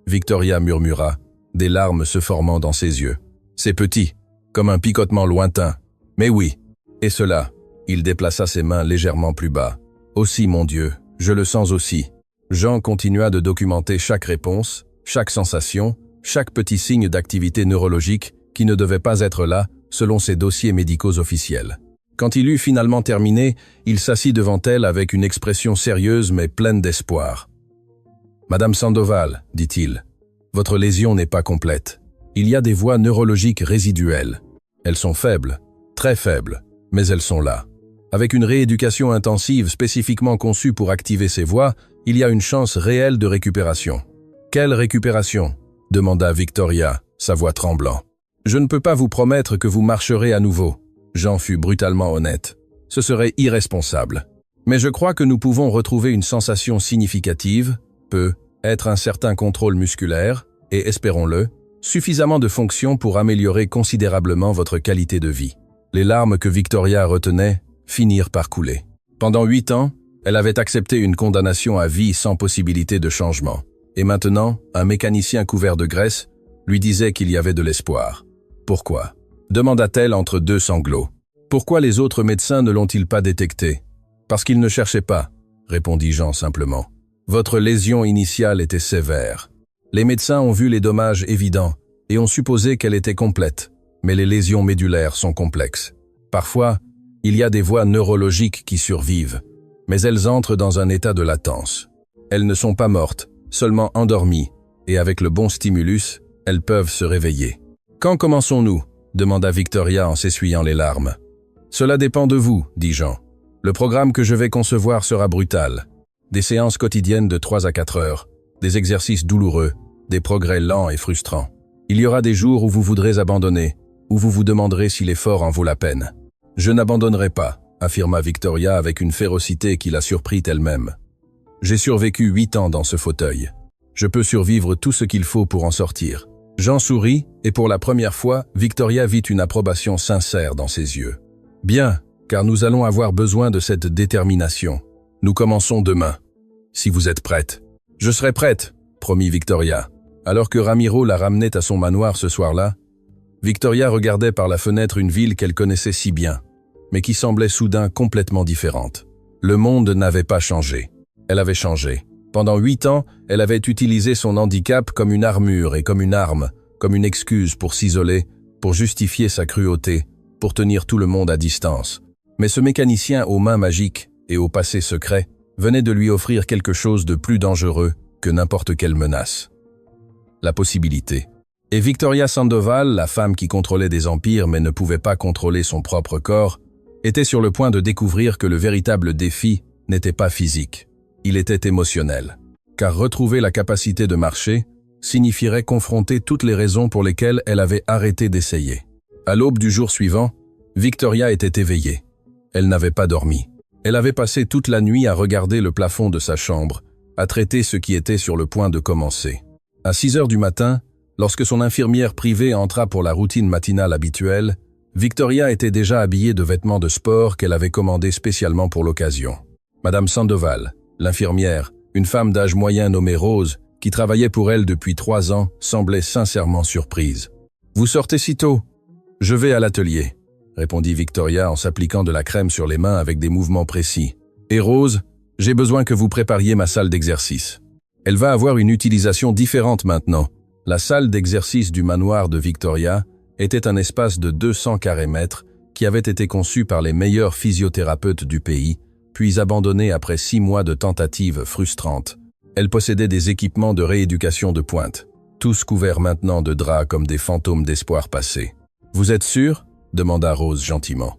Victoria murmura, des larmes se formant dans ses yeux. « C'est petit, comme un picotement lointain. Mais oui. Et cela ?» Il déplaça ses mains légèrement plus bas. « Aussi, mon Dieu, je le sens aussi. » Jean continua de documenter chaque réponse, chaque sensation, chaque petit signe d'activité neurologique qui ne devait pas être là selon ses dossiers médicaux officiels. Quand il eut finalement terminé, il s'assit devant elle avec une expression sérieuse mais pleine d'espoir. « Madame Sandoval, dit-il, votre lésion n'est pas complète. Il y a des voies neurologiques résiduelles. Elles sont faibles, très faibles, mais elles sont là. Avec une rééducation intensive spécifiquement conçue pour activer ces voies, il y a une chance réelle de récupération. »« Quelle récupération ?» demanda Victoria, sa voix tremblant. « Je ne peux pas vous promettre que vous marcherez à nouveau. » Jean fut brutalement honnête. « Ce serait irresponsable. Mais je crois que nous pouvons retrouver une sensation significative, peut être un certain contrôle musculaire, et espérons-le, suffisamment de fonctions pour améliorer considérablement votre qualité de vie. » Les larmes que Victoria retenait finirent par couler. Pendant 8 ans, elle avait accepté une condamnation à vie sans possibilité de changement. Et maintenant, un mécanicien couvert de graisse lui disait qu'il y avait de l'espoir. « Pourquoi ?» demanda-t-elle entre 2 sanglots. « Pourquoi les autres médecins ne l'ont-ils pas détecté ?»« Parce qu'ils ne cherchaient pas, » répondit Jean simplement. « Votre lésion initiale était sévère. Les médecins ont vu les dommages évidents et ont supposé qu'elle était complète. Mais les lésions médulaires sont complexes. Parfois, il y a des voies neurologiques qui survivent, mais elles entrent dans un état de latence. Elles ne sont pas mortes, seulement endormies, et avec le bon stimulus, elles peuvent se réveiller. « Quand commençons-nous » demanda Victoria en s'essuyant les larmes. « Cela dépend de vous, dit Jean. Le programme que je vais concevoir sera brutal. Des séances quotidiennes de 3 à 4 heures, des exercices douloureux, des progrès lents et frustrants. Il y aura des jours où vous voudrez abandonner, où vous vous demanderez si l'effort en vaut la peine. « Je n'abandonnerai pas », affirma Victoria avec une férocité qui la surprit elle-même. « J'ai survécu 8 ans dans ce fauteuil. Je peux survivre tout ce qu'il faut pour en sortir. » Jean sourit, et pour la première fois, Victoria vit une approbation sincère dans ses yeux. « Bien, car nous allons avoir besoin de cette détermination. Nous commençons demain. Si vous êtes prête. »« Je serai prête », promit Victoria. Alors que Ramiro la ramenait à son manoir ce soir-là, Victoria regardait par la fenêtre une ville qu'elle connaissait si bien, mais qui semblait soudain complètement différente. Le monde n'avait pas changé. Elle avait changé. Pendant 8 ans, elle avait utilisé son handicap comme une armure et comme une arme, comme une excuse pour s'isoler, pour justifier sa cruauté, pour tenir tout le monde à distance. Mais ce mécanicien aux mains magiques et au passé secret venait de lui offrir quelque chose de plus dangereux que n'importe quelle menace. La possibilité. Et Victoria Sandoval, la femme qui contrôlait des empires mais ne pouvait pas contrôler son propre corps, était sur le point de découvrir que le véritable défi n'était pas physique. Il était émotionnel. Car retrouver la capacité de marcher signifierait confronter toutes les raisons pour lesquelles elle avait arrêté d'essayer. À l'aube du jour suivant, Victoria était éveillée. Elle n'avait pas dormi. Elle avait passé toute la nuit à regarder le plafond de sa chambre, à traiter ce qui était sur le point de commencer. À 6 heures du matin, lorsque son infirmière privée entra pour la routine matinale habituelle, Victoria était déjà habillée de vêtements de sport qu'elle avait commandés spécialement pour l'occasion. Madame Sandoval, l'infirmière, une femme d'âge moyen nommée Rose, qui travaillait pour elle depuis 3 ans, semblait sincèrement surprise. « Vous sortez si tôt ?»« Je vais à l'atelier », répondit Victoria en s'appliquant de la crème sur les mains avec des mouvements précis. « Et Rose, j'ai besoin que vous prépariez ma salle d'exercice. Elle va avoir une utilisation différente maintenant. La salle d'exercice du manoir de Victoria était un espace de 200 carrés-mètres qui avait été conçu par les meilleurs physiothérapeutes du pays, puis abandonné après 6 mois de tentatives frustrantes. Elle possédait des équipements de rééducation de pointe, tous couverts maintenant de draps comme des fantômes d'espoir passé. « Vous êtes sûr ?» demanda Rose gentiment.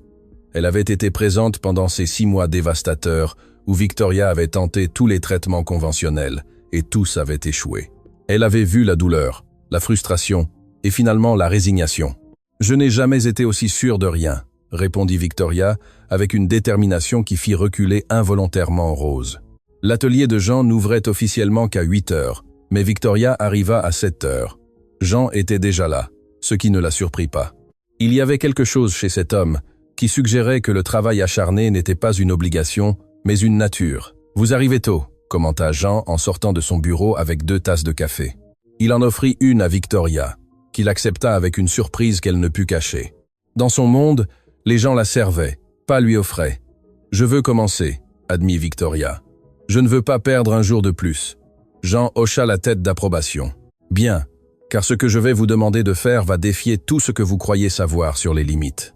Elle avait été présente pendant ces 6 mois dévastateurs où Victoria avait tenté tous les traitements conventionnels et tous avaient échoué. Elle avait vu la douleur, la frustration et finalement la résignation. « Je n'ai jamais été aussi sûre de rien », répondit Victoria avec une détermination qui fit reculer involontairement Rose. L'atelier de Jean n'ouvrait officiellement qu'à 8 heures, mais Victoria arriva à 7 heures. Jean était déjà là, ce qui ne la surprit pas. Il y avait quelque chose chez cet homme qui suggérait que le travail acharné n'était pas une obligation, mais une nature. « Vous arrivez tôt », commenta Jean en sortant de son bureau avec 2 tasses de café. Il en offrit une à Victoria, qu'il accepta avec une surprise qu'elle ne put cacher. Dans son monde, les gens la servaient, pas lui offraient. « Je veux commencer », admit Victoria. « Je ne veux pas perdre un jour de plus. » Jean hocha la tête d'approbation. « Bien, car ce que je vais vous demander de faire va défier tout ce que vous croyez savoir sur les limites. »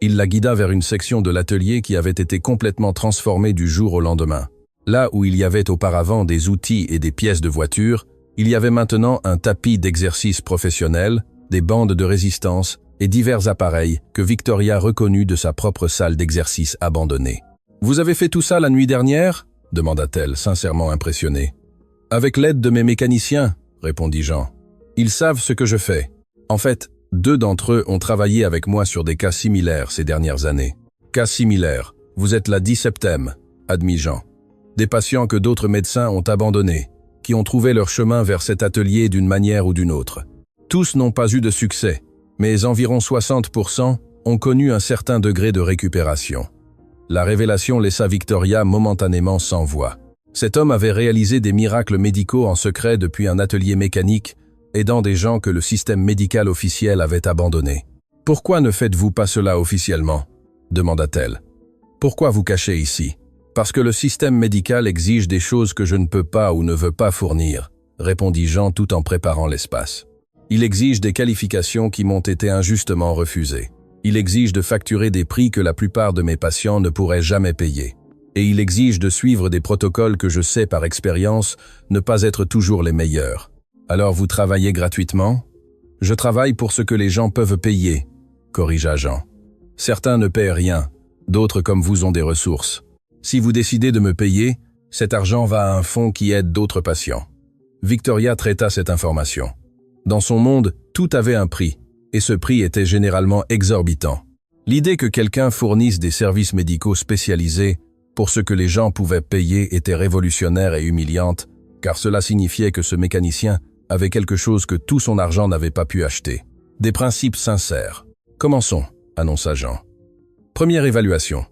Il la guida vers une section de l'atelier qui avait été complètement transformée du jour au lendemain. Là où il y avait auparavant des outils et des pièces de voiture, il y avait maintenant un tapis d'exercice professionnel, des bandes de résistance et divers appareils que Victoria reconnut de sa propre salle d'exercice abandonnée. « Vous avez fait tout ça la nuit dernière ?» demanda-t-elle, sincèrement impressionnée. « Avec l'aide de mes mécaniciens, » répondit Jean. « Ils savent ce que je fais. En fait, 2 d'entre eux ont travaillé avec moi sur des cas similaires ces dernières années. »« Cas similaires, vous êtes la 17e, » admit Jean. « Des patients que d'autres médecins ont abandonnés, qui ont trouvé leur chemin vers cet atelier d'une manière ou d'une autre. Tous n'ont pas eu de succès, mais environ 60% ont connu un certain degré de récupération. » La révélation laissa Victoria momentanément sans voix. Cet homme avait réalisé des miracles médicaux en secret depuis un atelier mécanique, aidant des gens que le système médical officiel avait abandonnés. « Pourquoi ne faites-vous pas cela officiellement ?» demanda-t-elle. « Pourquoi vous cachez ici ?»« Parce que le système médical exige des choses que je ne peux pas ou ne veux pas fournir », répondit Jean tout en préparant l'espace. « Il exige des qualifications qui m'ont été injustement refusées. Il exige de facturer des prix que la plupart de mes patients ne pourraient jamais payer. Et il exige de suivre des protocoles que je sais par expérience ne pas être toujours les meilleurs. Alors vous travaillez gratuitement ? Je travaille pour ce que les gens peuvent payer, corrigea Jean. Certains ne paient rien, d'autres comme vous ont des ressources. Si vous décidez de me payer, cet argent va à un fonds qui aide d'autres patients. Victoria traita cette information. Dans son monde, tout avait un prix. Et ce prix était généralement exorbitant. L'idée que quelqu'un fournisse des services médicaux spécialisés pour ce que les gens pouvaient payer était révolutionnaire et humiliante, car cela signifiait que ce mécanicien avait quelque chose que tout son argent n'avait pas pu acheter. Des principes sincères. « Commençons », annonça Jean. Première évaluation.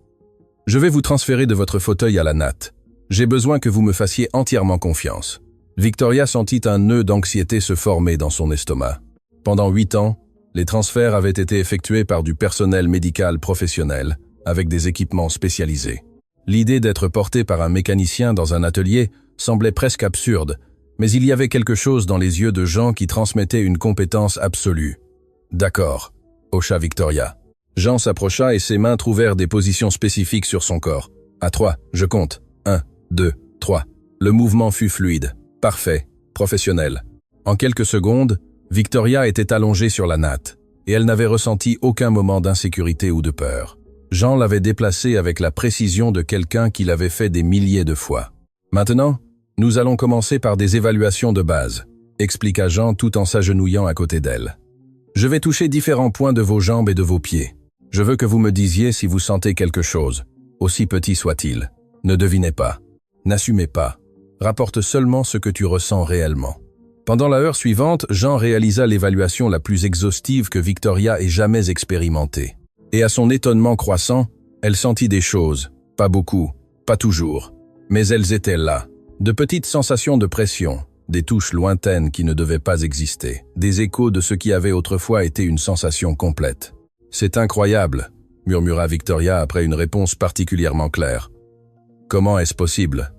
Je vais vous transférer de votre fauteuil à la natte. J'ai besoin que vous me fassiez entièrement confiance. Victoria sentit un nœud d'anxiété se former dans son estomac. Pendant 8 ans, les transferts avaient été effectués par du personnel médical professionnel, avec des équipements spécialisés. L'idée d'être porté par un mécanicien dans un atelier semblait presque absurde, mais il y avait quelque chose dans les yeux de Jean qui transmettait une compétence absolue. « D'accord », hocha Victoria. Jean s'approcha et ses mains trouvèrent des positions spécifiques sur son corps. « À 3, je compte. 1, 2, 3. » Le mouvement fut fluide, parfait, professionnel. En quelques secondes, Victoria était allongée sur la natte, et elle n'avait ressenti aucun moment d'insécurité ou de peur. Jean l'avait déplacée avec la précision de quelqu'un qui l'avait fait des milliers de fois. « Maintenant, nous allons commencer par des évaluations de base », expliqua Jean tout en s'agenouillant à côté d'elle. « Je vais toucher différents points de vos jambes et de vos pieds. Je veux que vous me disiez si vous sentez quelque chose, aussi petit soit-il. Ne devinez pas. N'assumez pas. Rapporte seulement ce que tu ressens réellement. » Pendant la heure suivante, Jean réalisa l'évaluation la plus exhaustive que Victoria ait jamais expérimentée. Et à son étonnement croissant, elle sentit des choses, pas beaucoup, pas toujours, mais elles étaient là. De petites sensations de pression, des touches lointaines qui ne devaient pas exister, des échos de ce qui avait autrefois été une sensation complète. « C'est incroyable », murmura Victoria après une réponse particulièrement claire. « Comment est-ce possible ?»«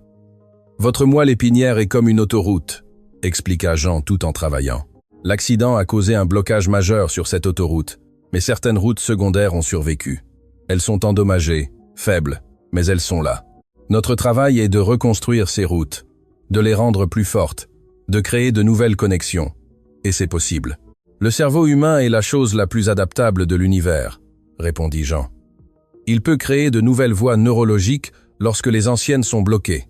Votre moelle épinière est comme une autoroute », expliqua Jean tout en travaillant. L'accident a causé un blocage majeur sur cette autoroute, mais certaines routes secondaires ont survécu. Elles sont endommagées, faibles, mais elles sont là. Notre travail est de reconstruire ces routes, de les rendre plus fortes, de créer de nouvelles connexions. Et c'est possible. Le cerveau humain est la chose la plus adaptable de l'univers, répondit Jean. Il peut créer de nouvelles voies neurologiques lorsque les anciennes sont bloquées.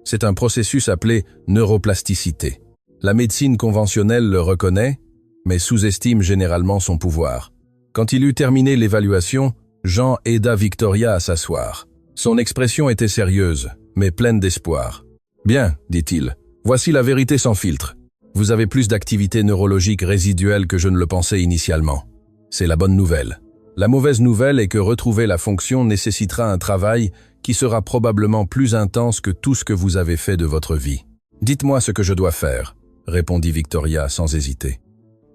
C'est un processus appelé neuroplasticité. La médecine conventionnelle le reconnaît, mais sous-estime généralement son pouvoir. Quand il eut terminé l'évaluation, Jean aida Victoria à s'asseoir. Son expression était sérieuse, mais pleine d'espoir. « Bien, dit-il, voici la vérité sans filtre. Vous avez plus d'activité neurologique résiduelle que je ne le pensais initialement. C'est la bonne nouvelle. La mauvaise nouvelle est que retrouver la fonction nécessitera un travail qui sera probablement plus intense que tout ce que vous avez fait de votre vie. Dites-moi ce que je dois faire, répondit Victoria sans hésiter.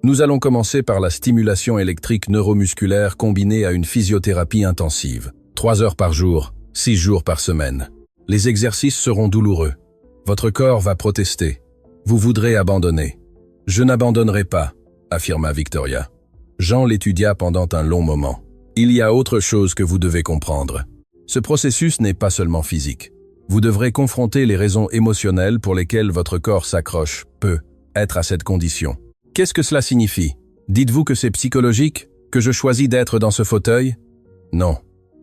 Nous allons commencer par la stimulation électrique neuromusculaire combinée à une physiothérapie intensive. 3 heures par jour, 6 jours par semaine. Les exercices seront douloureux. Votre corps va protester. Vous voudrez abandonner. Je n'abandonnerai pas, affirma Victoria. Jean l'étudia pendant un long moment. Il y a autre chose que vous devez comprendre. Ce processus n'est pas seulement physique. Vous devrez confronter les raisons émotionnelles pour lesquelles votre corps s'accroche, peut être à cette condition. Qu'est-ce que cela signifie? Dites-vous que c'est psychologique? Que je choisis d'être dans ce fauteuil? Non,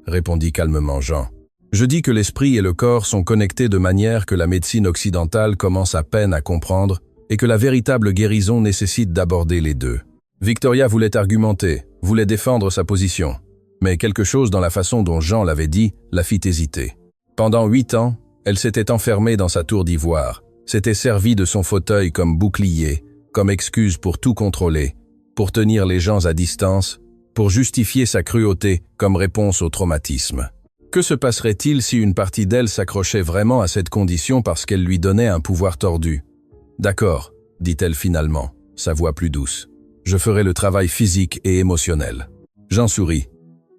répondit calmement Jean. Je dis que l'esprit et le corps sont connectés de manière que la médecine occidentale commence à peine à comprendre et que la véritable guérison nécessite d'aborder les deux. Victoria voulait argumenter, voulait défendre sa position. Mais quelque chose dans la façon dont Jean l'avait dit la fit hésiter. Pendant 8 ans, elle s'était enfermée dans sa tour d'ivoire, s'était servie de son fauteuil comme bouclier, comme excuse pour tout contrôler, pour tenir les gens à distance, pour justifier sa cruauté comme réponse au traumatisme. Que se passerait-il si une partie d'elle s'accrochait vraiment à cette condition parce qu'elle lui donnait un pouvoir tordu? D'accord, dit-elle finalement, sa voix plus douce. Je ferai le travail physique et émotionnel. Jean sourit.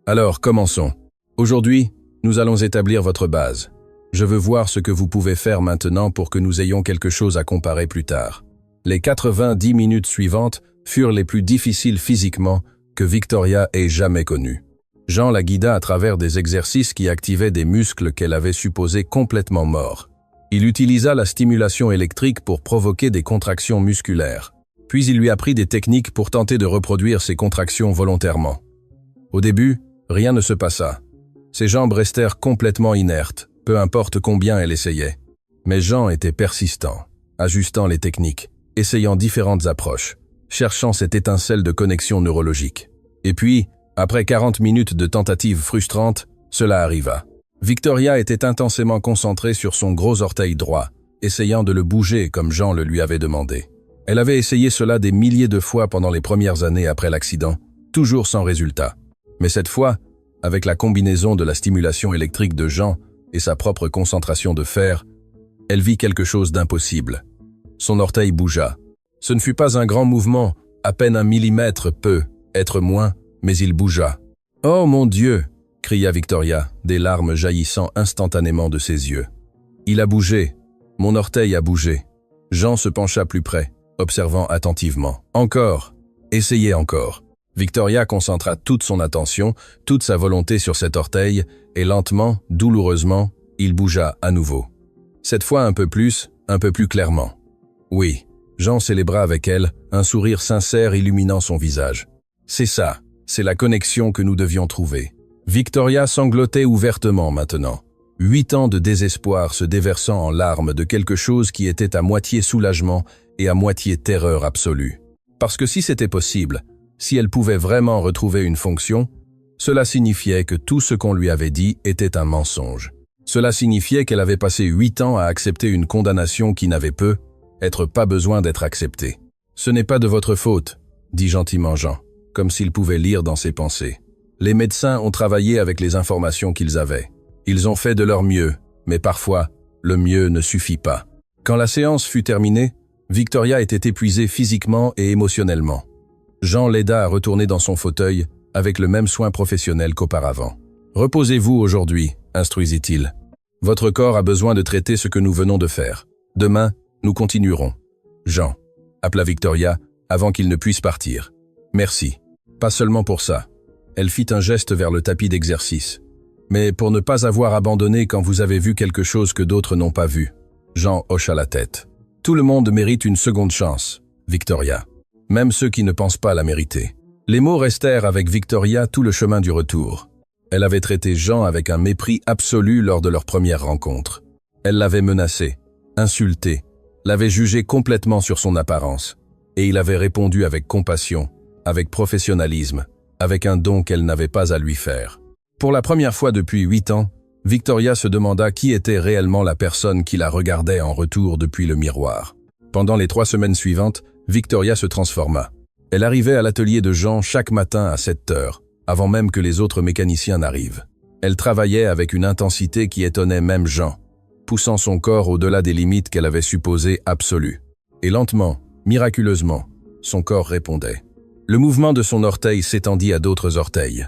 Alors, commençons. Aujourd'hui, nous allons établir votre base. Je veux voir ce que vous pouvez faire maintenant pour que nous ayons quelque chose à comparer plus tard. Les 90 minutes suivantes furent les plus difficiles physiquement que Victoria ait jamais connues. Jean la guida à travers des exercices qui activaient des muscles qu'elle avait supposés complètement morts. Il utilisa la stimulation électrique pour provoquer des contractions musculaires. Puis il lui apprit des techniques pour tenter de reproduire ces contractions volontairement. Au début, rien ne se passa. Ses jambes restèrent complètement inertes, peu importe combien elle essayait. Mais Jean était persistant, ajustant les techniques, essayant différentes approches, cherchant cette étincelle de connexion neurologique. Et puis, après 40 minutes de tentatives frustrantes, cela arriva. Victoria était intensément concentrée sur son gros orteil droit, essayant de le bouger comme Jean le lui avait demandé. Elle avait essayé cela des milliers de fois pendant les premières années après l'accident, toujours sans résultat. Mais cette fois, avec la combinaison de la stimulation électrique de Jean et sa propre concentration de fer, elle vit quelque chose d'impossible. Son orteil bougea. Ce ne fut pas un grand mouvement, à peine 1 millimètre peut être moins, mais il bougea. « Oh mon Dieu !» cria Victoria, des larmes jaillissant instantanément de ses yeux. « Il a bougé. Mon orteil a bougé. » Jean se pencha plus près, observant attentivement. « Encore. Essayez encore. » Victoria concentra toute son attention, toute sa volonté sur cet orteil, et lentement, douloureusement, il bougea à nouveau. Cette fois un peu plus clairement. Oui, Jean célébra avec elle, un sourire sincère illuminant son visage. C'est ça, c'est la connexion que nous devions trouver. Victoria sanglotait ouvertement maintenant. 8 ans de désespoir se déversant en larmes de quelque chose qui était à moitié soulagement et à moitié terreur absolue. Parce que si c'était possible, si elle pouvait vraiment retrouver une fonction, cela signifiait que tout ce qu'on lui avait dit était un mensonge. Cela signifiait qu'elle avait passé 8 ans à accepter une condamnation qui n'avait pas besoin d'être acceptée. « Ce n'est pas de votre faute », dit gentiment Jean, comme s'il pouvait lire dans ses pensées. Les médecins ont travaillé avec les informations qu'ils avaient. Ils ont fait de leur mieux, mais parfois, le mieux ne suffit pas. Quand la séance fut terminée, Victoria était épuisée physiquement et émotionnellement. Jean l'aida à retourner dans son fauteuil avec le même soin professionnel qu'auparavant. « Reposez-vous aujourd'hui », instruisit-il. « Votre corps a besoin de traiter ce que nous venons de faire. Demain, nous continuerons. » Jean, appela Victoria, avant qu'il ne puisse partir. Merci. Pas seulement pour ça. Elle fit un geste vers le tapis d'exercice. Mais pour ne pas avoir abandonné quand vous avez vu quelque chose que d'autres n'ont pas vu. Jean hocha la tête. Tout le monde mérite une seconde chance, Victoria. Même ceux qui ne pensent pas la mériter. Les mots restèrent avec Victoria tout le chemin du retour. Elle avait traité Jean avec un mépris absolu lors de leur première rencontre. Elle l'avait menacé, insulté, l'avait jugé complètement sur son apparence. Et il avait répondu avec compassion, avec professionnalisme, avec un don qu'elle n'avait pas à lui faire. Pour la première fois depuis 8 ans, Victoria se demanda qui était réellement la personne qui la regardait en retour depuis le miroir. Pendant les 3 semaines suivantes, Victoria se transforma. Elle arrivait à l'atelier de Jean chaque matin à 7 heures, avant même que les autres mécaniciens n'arrivent. Elle travaillait avec une intensité qui étonnait même Jean, poussant son corps au-delà des limites qu'elle avait supposées absolues. Et lentement, miraculeusement, son corps répondait. Le mouvement de son orteil s'étendit à d'autres orteils.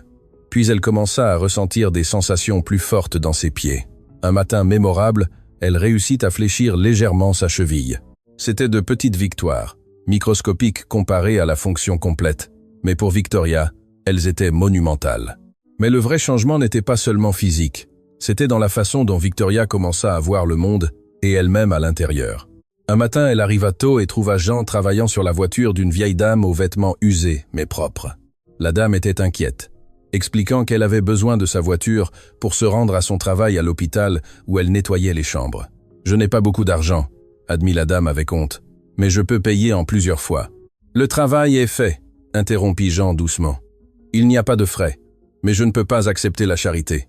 Puis elle commença à ressentir des sensations plus fortes dans ses pieds. Un matin mémorable, elle réussit à fléchir légèrement sa cheville. C'était de petites victoires, microscopiques comparées à la fonction complète. Mais pour Victoria, elles étaient monumentales. Mais le vrai changement n'était pas seulement physique. C'était dans la façon dont Victoria commença à voir le monde et elle-même à l'intérieur. Un matin, elle arriva tôt et trouva Jean travaillant sur la voiture d'une vieille dame aux vêtements usés mais propres. La dame était inquiète, expliquant qu'elle avait besoin de sa voiture pour se rendre à son travail à l'hôpital où elle nettoyait les chambres. « Je n'ai pas beaucoup d'argent », admit la dame avec honte, « mais je peux payer en plusieurs fois. »« Le travail est fait », interrompit Jean doucement. « Il n'y a pas de frais, mais je ne peux pas accepter la charité. »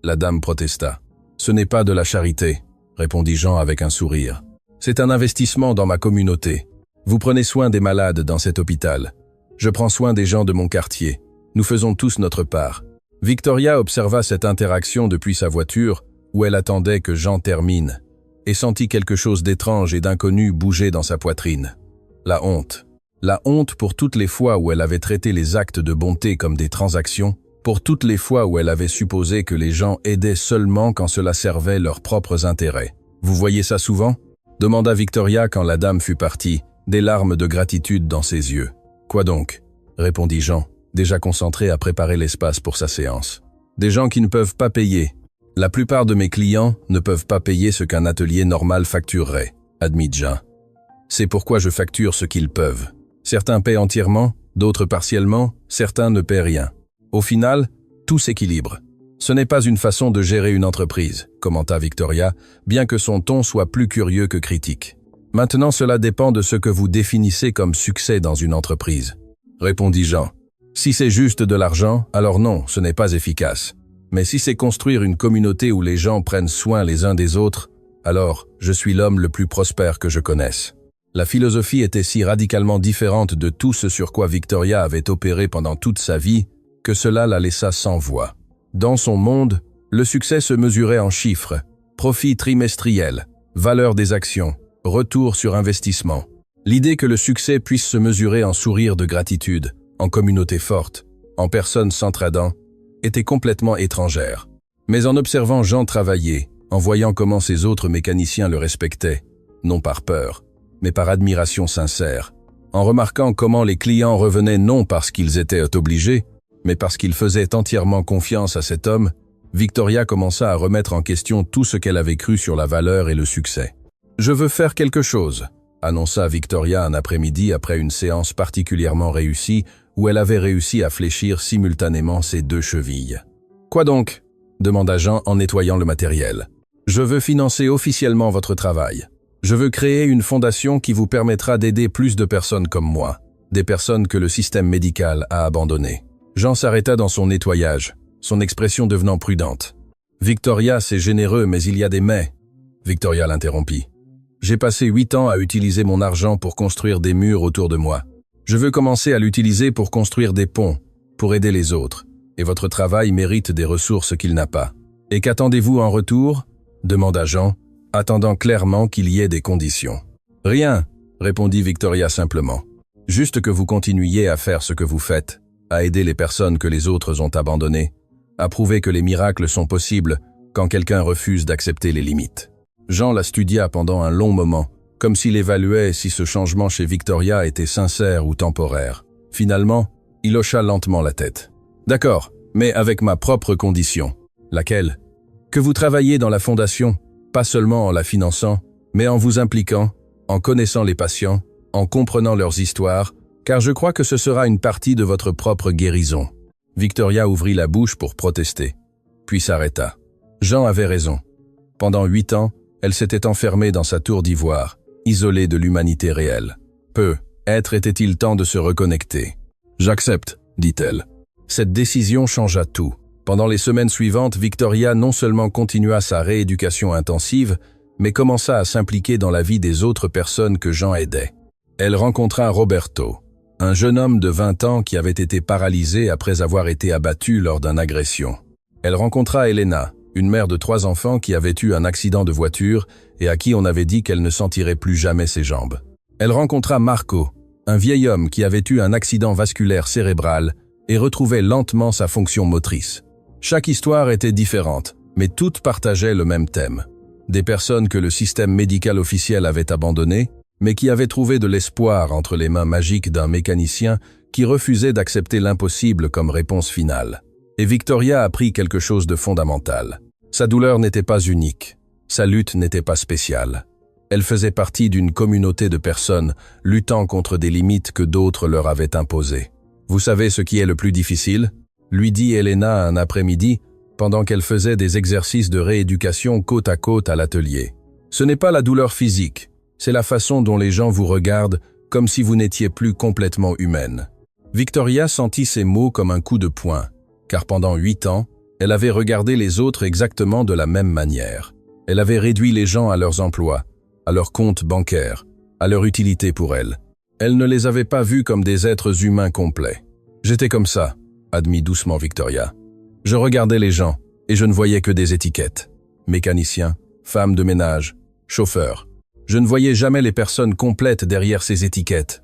La dame protesta. « Ce n'est pas de la charité », répondit Jean avec un sourire. « C'est un investissement dans ma communauté. Vous prenez soin des malades dans cet hôpital. Je prends soin des gens de mon quartier. Nous faisons tous notre part. » Victoria observa cette interaction depuis sa voiture, où elle attendait que Jean termine, et sentit quelque chose d'étrange et d'inconnu bouger dans sa poitrine. La honte. La honte pour toutes les fois où elle avait traité les actes de bonté comme des transactions, pour toutes les fois où elle avait supposé que les gens aidaient seulement quand cela servait leurs propres intérêts. « Vous voyez ça souvent ?» demanda Victoria quand la dame fut partie, des larmes de gratitude dans ses yeux. « Quoi donc ?» répondit Jean, déjà concentré à préparer l'espace pour sa séance. « Des gens qui ne peuvent pas payer. La plupart de mes clients ne peuvent pas payer ce qu'un atelier normal facturerait, » admit Jean. « C'est pourquoi je facture ce qu'ils peuvent. Certains paient entièrement, d'autres partiellement, certains ne paient rien. Au final, tout s'équilibre. Ce n'est pas une façon de gérer une entreprise, » commenta Victoria, bien que son ton soit plus curieux que critique. « Maintenant, cela dépend de ce que vous définissez comme succès dans une entreprise, » répondit Jean. « Si c'est juste de l'argent, alors non, ce n'est pas efficace. Mais si c'est construire une communauté où les gens prennent soin les uns des autres, alors je suis l'homme le plus prospère que je connaisse. » La philosophie était si radicalement différente de tout ce sur quoi Victoria avait opéré pendant toute sa vie que cela la laissa sans voix. Dans son monde, le succès se mesurait en chiffres, profit trimestriel, valeur des actions, retour sur investissement. L'idée que le succès puisse se mesurer en sourires de gratitude, en communauté forte, en personnes s'entraidant, était complètement étrangère. Mais en observant Jean travailler, en voyant comment ses autres mécaniciens le respectaient, non par peur, mais par admiration sincère, en remarquant comment les clients revenaient non parce qu'ils étaient obligés, mais parce qu'ils faisaient entièrement confiance à cet homme, Victoria commença à remettre en question tout ce qu'elle avait cru sur la valeur et le succès. « Je veux faire quelque chose », annonça Victoria un après-midi après une séance particulièrement réussie où elle avait réussi à fléchir simultanément ses 2 chevilles. « Quoi donc ?» demanda Jean en nettoyant le matériel. « Je veux financer officiellement votre travail. Je veux créer une fondation qui vous permettra d'aider plus de personnes comme moi, des personnes que le système médical a abandonnées. » Jean s'arrêta dans son nettoyage, son expression devenant prudente. « Victoria, c'est généreux, mais il y a des mais. » Victoria l'interrompit. « J'ai passé 8 ans à utiliser mon argent pour construire des murs autour de moi. Je veux commencer à l'utiliser pour construire des ponts, pour aider les autres, et votre travail mérite des ressources qu'il n'a pas. Et qu'attendez-vous en retour ?» demanda Jean, attendant clairement qu'il y ait des conditions. « Rien, » répondit Victoria simplement. « Juste que vous continuiez à faire ce que vous faites, à aider les personnes que les autres ont abandonnées, à prouver que les miracles sont possibles quand quelqu'un refuse d'accepter les limites. » Jean la studia pendant un long moment, comme s'il évaluait si ce changement chez Victoria était sincère ou temporaire. Finalement, il hocha lentement la tête. « D'accord, mais avec ma propre condition. » « Laquelle ? » « Que vous travailliez dans la fondation, pas seulement en la finançant, mais en vous impliquant, en connaissant les patients, en comprenant leurs histoires, car je crois que ce sera une partie de votre propre guérison. » Victoria ouvrit la bouche pour protester, puis s'arrêta. Jean avait raison. Pendant 8 ans, elle s'était enfermée dans sa tour d'ivoire, isolée de l'humanité réelle. Peut-être était-il temps de se reconnecter. « J'accepte, » dit-elle. Cette décision changea tout. Pendant les semaines suivantes, Victoria non seulement continua sa rééducation intensive, mais commença à s'impliquer dans la vie des autres personnes que Jean aidait. Elle rencontra Roberto, un jeune homme de 20 ans qui avait été paralysé après avoir été abattu lors d'une agression. Elle rencontra Elena, une mère de 3 enfants qui avait eu un accident de voiture et à qui on avait dit qu'elle ne sentirait plus jamais ses jambes. Elle rencontra Marco, un vieil homme qui avait eu un accident vasculaire cérébral et retrouvait lentement sa fonction motrice. Chaque histoire était différente, mais toutes partageaient le même thème. Des personnes que le système médical officiel avait abandonnées, mais qui avaient trouvé de l'espoir entre les mains magiques d'un mécanicien qui refusait d'accepter l'impossible comme réponse finale. Et Victoria apprit quelque chose de fondamental. Sa douleur n'était pas unique, sa lutte n'était pas spéciale. Elle faisait partie d'une communauté de personnes luttant contre des limites que d'autres leur avaient imposées. « Vous savez ce qui est le plus difficile ?» lui dit Elena un après-midi, pendant qu'elle faisait des exercices de rééducation côte à côte à l'atelier. « Ce n'est pas la douleur physique, c'est la façon dont les gens vous regardent comme si vous n'étiez plus complètement humaine. » Victoria sentit ces mots comme un coup de poing, car pendant 8 ans, elle avait regardé les autres exactement de la même manière. Elle avait réduit les gens à leurs emplois, à leurs comptes bancaires, à leur utilité pour elle. Elle ne les avait pas vus comme des êtres humains complets. « J'étais comme ça, » admit doucement Victoria. « Je regardais les gens, et je ne voyais que des étiquettes. Mécanicien, femme de ménage, chauffeur. Je ne voyais jamais les personnes complètes derrière ces étiquettes. »«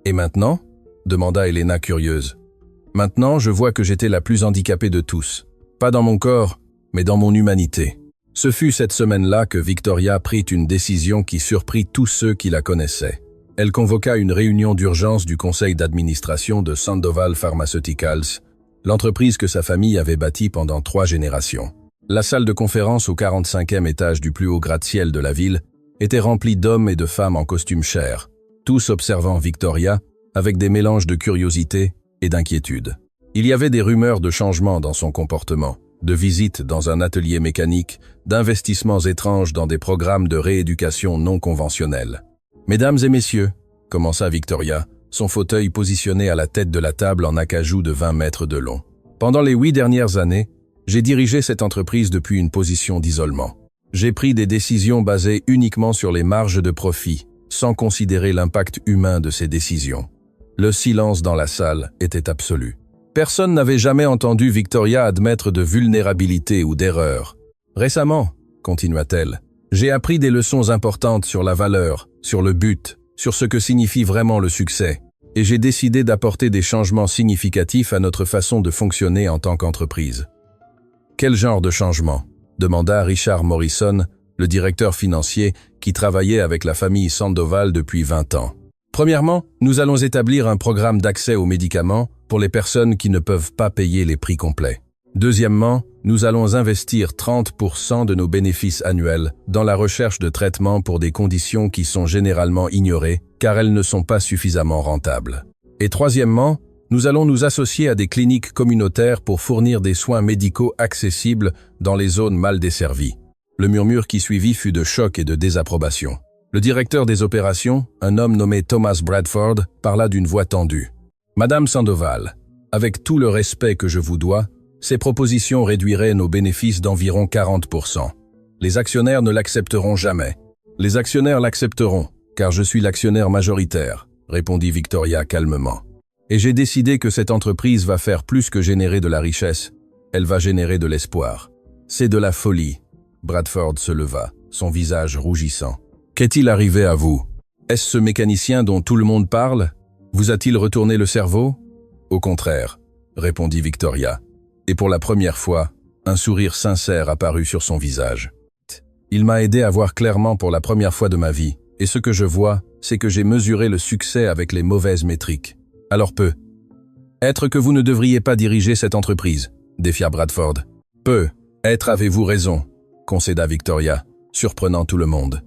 Et maintenant ?» demanda Elena curieuse. « Maintenant, je vois que j'étais la plus handicapée de tous. Pas dans mon corps, mais dans mon humanité. » Ce fut cette semaine-là que Victoria prit une décision qui surprit tous ceux qui la connaissaient. Elle convoqua une réunion d'urgence du conseil d'administration de Sandoval Pharmaceuticals, l'entreprise que sa famille avait bâtie pendant 3 générations. La salle de conférence au 45e étage du plus haut gratte-ciel de la ville était remplie d'hommes et de femmes en costume chair, tous observant Victoria avec des mélanges de curiosité et d'inquiétude. Il y avait des rumeurs de changements dans son comportement, de visites dans un atelier mécanique, d'investissements étranges dans des programmes de rééducation non conventionnels. « Mesdames et messieurs », commença Victoria, son fauteuil positionné à la tête de la table en acajou de 20 mètres de long. « Pendant les 8 dernières années, j'ai dirigé cette entreprise depuis une position d'isolement. J'ai pris des décisions basées uniquement sur les marges de profit, sans considérer l'impact humain de ces décisions. » Le silence dans la salle était absolu. Personne n'avait jamais entendu Victoria admettre de vulnérabilité ou d'erreur. « Récemment, » continua-t-elle, « j'ai appris des leçons importantes sur la valeur, sur le but, sur ce que signifie vraiment le succès, et j'ai décidé d'apporter des changements significatifs à notre façon de fonctionner en tant qu'entreprise. » « Quel genre de changement ?» demanda Richard Morrison, le directeur financier qui travaillait avec la famille Sandoval depuis 20 ans. « Premièrement, nous allons établir un programme d'accès aux médicaments pour les personnes qui ne peuvent pas payer les prix complets. Deuxièmement, nous allons investir 30% de nos bénéfices annuels dans la recherche de traitements pour des conditions qui sont généralement ignorées car elles ne sont pas suffisamment rentables. Et troisièmement, nous allons nous associer à des cliniques communautaires pour fournir des soins médicaux accessibles dans les zones mal desservies. » Le murmure qui suivit fut de choc et de désapprobation. Le directeur des opérations, un homme nommé Thomas Bradford, parla d'une voix tendue. « Madame Sandoval, avec tout le respect que je vous dois, ces propositions réduiraient nos bénéfices d'environ 40%. Les actionnaires ne l'accepteront jamais. »« Les actionnaires l'accepteront, car je suis l'actionnaire majoritaire, » répondit Victoria calmement. « Et j'ai décidé que cette entreprise va faire plus que générer de la richesse, elle va générer de l'espoir. C'est de la folie. » Bradford se leva, son visage rougissant. « Qu'est-il arrivé à vous? Est-ce ce mécanicien dont tout le monde parle? Vous a-t-il retourné le cerveau? » « Au contraire, » répondit Victoria. Et pour la première fois, un sourire sincère apparut sur son visage. « Il m'a aidé à voir clairement pour la première fois de ma vie, Et ce que je vois, c'est que j'ai mesuré le succès avec les mauvaises métriques. Alors Être que vous ne devriez pas diriger cette entreprise, défia Bradford. Être avez-vous raison, concéda Victoria, surprenant tout le monde.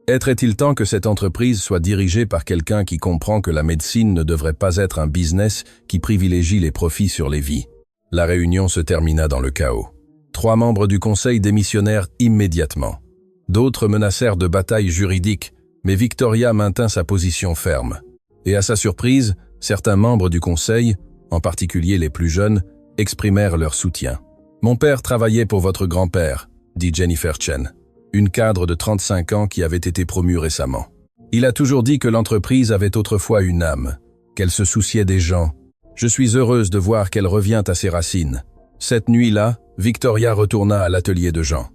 Être est-il temps que cette entreprise soit dirigée par quelqu'un qui comprend que la médecine ne devrait pas être un business qui privilégie les profits sur les vies. La réunion se termina dans le chaos. 3 membres du conseil démissionnèrent immédiatement. D'autres menacèrent de bataille juridique, mais Victoria maintint sa position ferme. Et à sa surprise, certains membres du conseil, en particulier les plus jeunes, exprimèrent leur soutien. « Mon père travaillait pour votre grand-père », dit Jennifer Chen, une cadre de 35 ans qui avait été promue récemment. Il a toujours dit que l'entreprise avait autrefois une âme, qu'elle se souciait des gens. Je suis heureuse de voir qu'elle revient à ses racines. Cette nuit-là, Victoria retourna à l'atelier de Jean.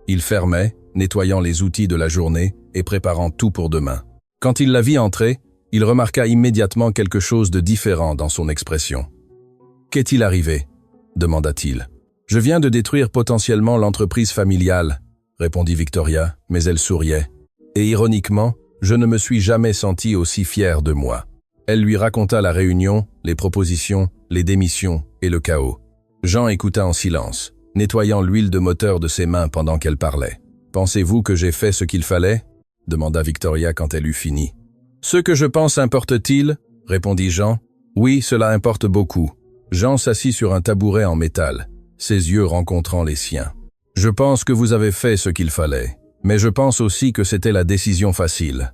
Il fermait, nettoyant les outils de la journée et préparant tout pour demain. Quand il la vit entrer, il remarqua immédiatement quelque chose de différent dans son expression. « Qu'est-il arrivé ?» demanda-t-il. « Je viens de détruire potentiellement l'entreprise familiale, » répondit Victoria, mais elle souriait. Et ironiquement, je ne me suis jamais sentie aussi fière de moi. Elle lui raconta la réunion, les propositions, les démissions et le chaos. Jean écouta en silence, nettoyant l'huile de moteur de ses mains pendant qu'elle parlait. « Pensez-vous que j'ai fait ce qu'il fallait ?» demanda Victoria quand elle eut fini. « Ce que je pense importe-t-il » répondit Jean. « Oui, cela importe beaucoup. » Jean s'assit sur un tabouret en métal, ses yeux rencontrant les siens. « Je pense que vous avez fait ce qu'il fallait, mais je pense aussi que c'était la décision facile. »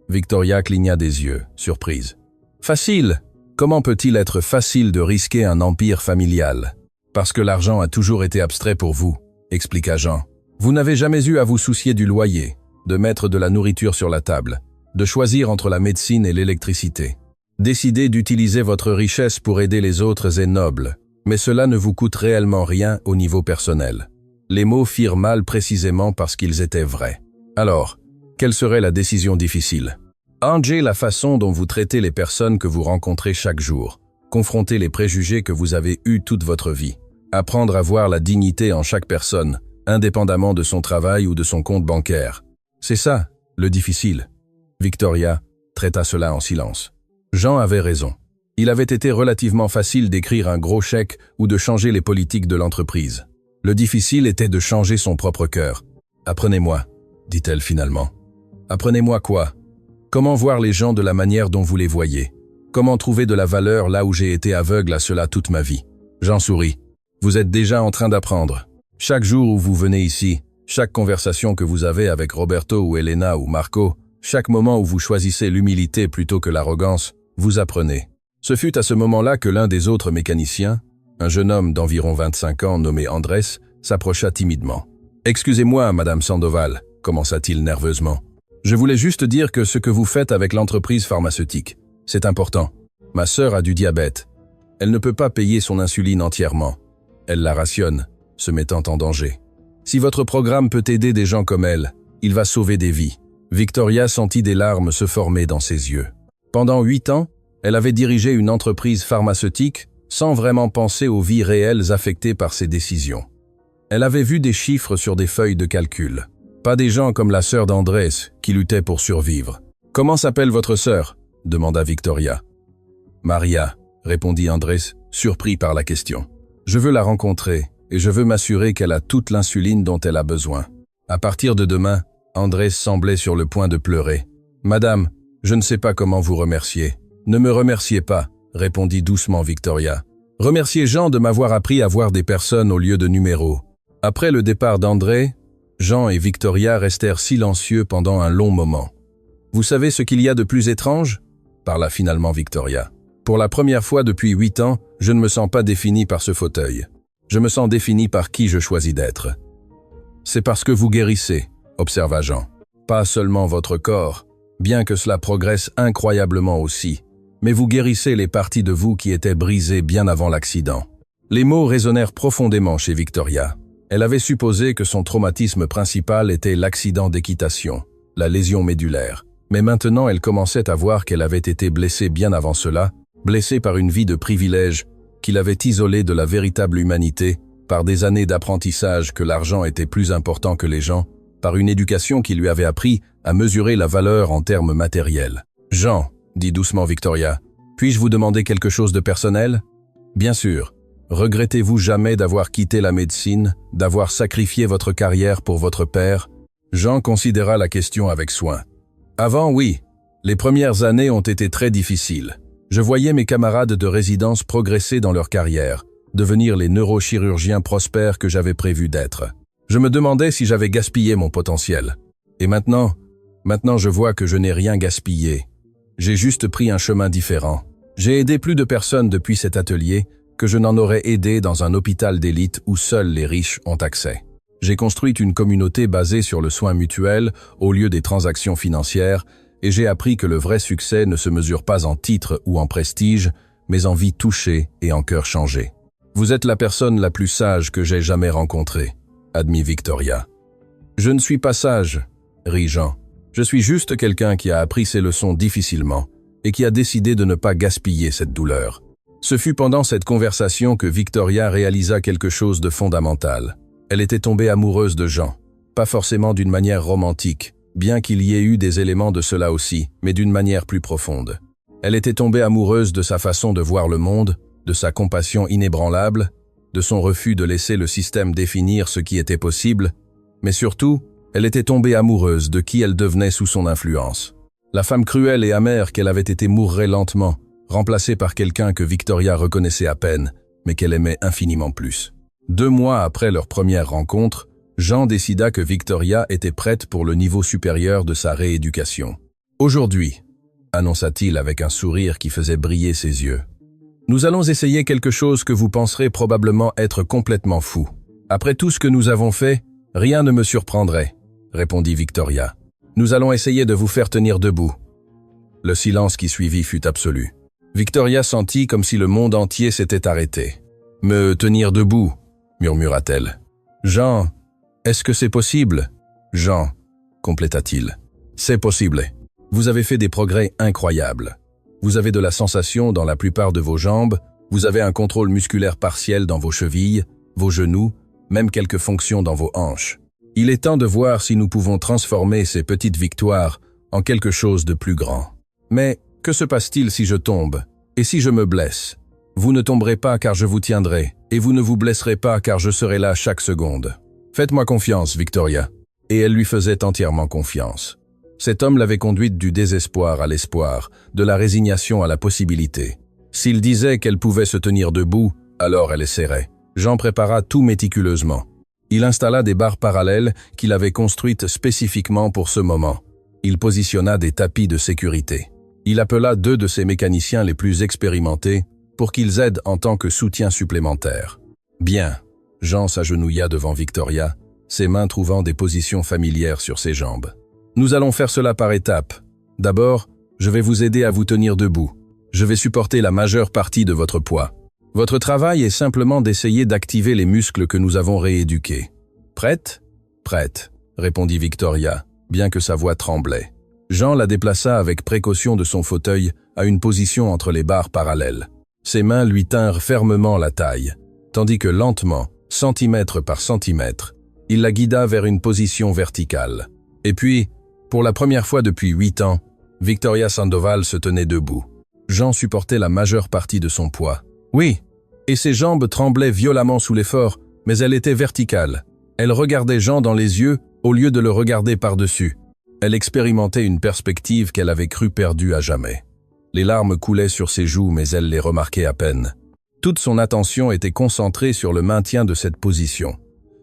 Victoria cligna des yeux, surprise. « Facile ? Comment peut-il être facile de risquer un empire familial ? Parce que l'argent a toujours été abstrait pour vous, expliqua Jean. Vous n'avez jamais eu à vous soucier du loyer, de mettre de la nourriture sur la table, de choisir entre la médecine et l'électricité. Décider d'utiliser votre richesse pour aider les autres est noble, mais cela ne vous coûte réellement rien au niveau personnel. Les mots firent mal précisément parce qu'ils étaient vrais. Alors, quelle serait la décision difficile ? Changer la façon dont vous traitez les personnes que vous rencontrez chaque jour, confronter les préjugés que vous avez eus toute votre vie, apprendre à voir la dignité en chaque personne, indépendamment de son travail ou de son compte bancaire. C'est ça, le difficile. Victoria traita cela en silence. Jean avait raison. Il avait été relativement facile d'écrire un gros chèque ou de changer les politiques de l'entreprise. Le difficile était de changer son propre cœur. « Apprenez-moi », dit-elle finalement. « Apprenez-moi quoi ? Comment voir les gens de la manière dont vous les voyez ? Comment trouver de la valeur là où j'ai été aveugle à cela toute ma vie ?» Jean sourit. « Vous êtes déjà en train d'apprendre. Chaque jour où vous venez ici, chaque conversation que vous avez avec Roberto ou Elena ou Marco, chaque moment où vous choisissez l'humilité plutôt que l'arrogance, vous apprenez. » Ce fut à ce moment-là que l'un des autres mécaniciens, un jeune homme d'environ 25 ans nommé Andrés, s'approcha timidement. « Excusez-moi, Madame Sandoval, » commença-t-il nerveusement. « Je voulais juste dire que ce que vous faites avec l'entreprise pharmaceutique, c'est important. Ma sœur a du diabète. Elle ne peut pas payer son insuline entièrement. Elle la rationne, se mettant en danger. Si votre programme peut aider des gens comme elle, il va sauver des vies. » Victoria sentit des larmes se former dans ses yeux. Pendant 8 ans, elle avait dirigé une entreprise pharmaceutique sans vraiment penser aux vies réelles affectées par ses décisions. Elle avait vu des chiffres sur des feuilles de calcul. Pas des gens comme la sœur d'Andrés qui luttaient pour survivre. « Comment s'appelle votre sœur ?» demanda Victoria. « Maria », répondit Andrés, surpris par la question. « Je veux la rencontrer et je veux m'assurer qu'elle a toute l'insuline dont elle a besoin. » À partir de demain, Andrés semblait sur le point de pleurer. « Madame, je ne sais pas comment vous remercier. »« Ne me remerciez pas, » répondit doucement Victoria. « Remerciez Jean de m'avoir appris à voir des personnes au lieu de numéros. » Après le départ d'André, Jean et Victoria restèrent silencieux pendant un long moment. « Vous savez ce qu'il y a de plus étrange ?» parla finalement Victoria. « Pour la première fois depuis 8 ans, je ne me sens pas définie par ce fauteuil. Je me sens définie par qui je choisis d'être. »« C'est parce que vous guérissez, » observa Jean. « Pas seulement votre corps, bien que cela progresse incroyablement aussi, mais vous guérissez les parties de vous qui étaient brisées bien avant l'accident. » Les mots résonnèrent profondément chez Victoria. Elle avait supposé que son traumatisme principal était l'accident d'équitation, la lésion médulaire. Mais maintenant, elle commençait à voir qu'elle avait été blessée bien avant cela, blessée par une vie de privilège qui l'avait isolée de la véritable humanité, par des années d'apprentissage que l'argent était plus important que les gens, par une éducation qui lui avait appris à mesurer la valeur en termes matériels. « Jean, dit doucement Victoria, puis-je vous demander quelque chose de personnel ? Bien sûr. Regrettez-vous jamais d'avoir quitté la médecine, d'avoir sacrifié votre carrière pour votre père ?» Jean considéra la question avec soin. « Avant, oui. Les premières années ont été très difficiles. Je voyais mes camarades de résidence progresser dans leur carrière, devenir les neurochirurgiens prospères que j'avais prévu d'être. Je me demandais si j'avais gaspillé mon potentiel. Et maintenant je vois que je n'ai rien gaspillé. J'ai juste pris un chemin différent. J'ai aidé plus de personnes depuis cet atelier que je n'en aurais aidé dans un hôpital d'élite où seuls les riches ont accès. J'ai construit une communauté basée sur le soin mutuel au lieu des transactions financières et j'ai appris que le vrai succès ne se mesure pas en titres ou en prestige, mais en vie touchée et en cœur changé. Vous êtes la personne la plus sage que j'ai jamais rencontrée, admit Victoria. Je ne suis pas sage, rit Jean. Je suis juste quelqu'un qui a appris ses leçons difficilement et qui a décidé de ne pas gaspiller cette douleur. Ce fut pendant cette conversation que Victoria réalisa quelque chose de fondamental. Elle était tombée amoureuse de Jean, pas forcément d'une manière romantique, bien qu'il y ait eu des éléments de cela aussi, mais d'une manière plus profonde. Elle était tombée amoureuse de sa façon de voir le monde, de sa compassion inébranlable, de son refus de laisser le système définir ce qui était possible, mais surtout, elle était tombée amoureuse de qui elle devenait sous son influence. La femme cruelle et amère qu'elle avait été mourrait lentement, remplacée par quelqu'un que Victoria reconnaissait à peine, mais qu'elle aimait infiniment plus. 2 mois après leur première rencontre, Jean décida que Victoria était prête pour le niveau supérieur de sa rééducation. « Aujourd'hui », annonça-t-il avec un sourire qui faisait briller ses yeux, « nous allons essayer quelque chose que vous penserez probablement être complètement fou. Après tout ce que nous avons fait, rien ne me surprendrait, » répondit Victoria. « Nous allons essayer de vous faire tenir debout. » Le silence qui suivit fut absolu. Victoria sentit comme si le monde entier s'était arrêté. « Me tenir debout » murmura-t-elle. « Jean, est-ce que c'est possible ?»« Jean, » compléta-t-il. « C'est possible. Vous avez fait des progrès incroyables. Vous avez de la sensation dans la plupart de vos jambes, vous avez un contrôle musculaire partiel dans vos chevilles, vos genoux, même quelques fonctions dans vos hanches. Il est temps de voir si nous pouvons transformer ces petites victoires en quelque chose de plus grand. Mais que se passe-t-il si je tombe? Et si je me blesse? Vous ne tomberez pas car je vous tiendrai, et vous ne vous blesserez pas car je serai là chaque seconde. Faites-moi confiance, Victoria. » Et elle lui faisait entièrement confiance. Cet homme l'avait conduite du désespoir à l'espoir, de la résignation à la possibilité. S'il disait qu'elle pouvait se tenir debout, alors elle essaierait. Jean prépara tout méticuleusement. Il installa des barres parallèles qu'il avait construites spécifiquement pour ce moment. Il positionna des tapis de sécurité. Il appela 2 de ses mécaniciens les plus expérimentés pour qu'ils aident en tant que soutien supplémentaire. Bien, Jean s'agenouilla devant Victoria, ses mains trouvant des positions familières sur ses jambes. Nous allons faire cela par étapes. D'abord, je vais vous aider à vous tenir debout. Je vais supporter la majeure partie de votre poids. Votre travail est simplement d'essayer d'activer les muscles que nous avons rééduqués. Prête ? Prête, répondit Victoria, bien que sa voix tremblait. Jean la déplaça avec précaution de son fauteuil à une position entre les barres parallèles. Ses mains lui tinrent fermement la taille, tandis que lentement, centimètre par centimètre, il la guida vers une position verticale. Et puis, pour la première fois depuis 8 ans, Victoria Sandoval se tenait debout. Jean supportait la majeure partie de son poids. Oui, et ses jambes tremblaient violemment sous l'effort, mais elle était verticale. Elle regardait Jean dans les yeux au lieu de le regarder par-dessus. Elle expérimentait une perspective qu'elle avait cru perdue à jamais. Les larmes coulaient sur ses joues, mais elle les remarquait à peine. Toute son attention était concentrée sur le maintien de cette position,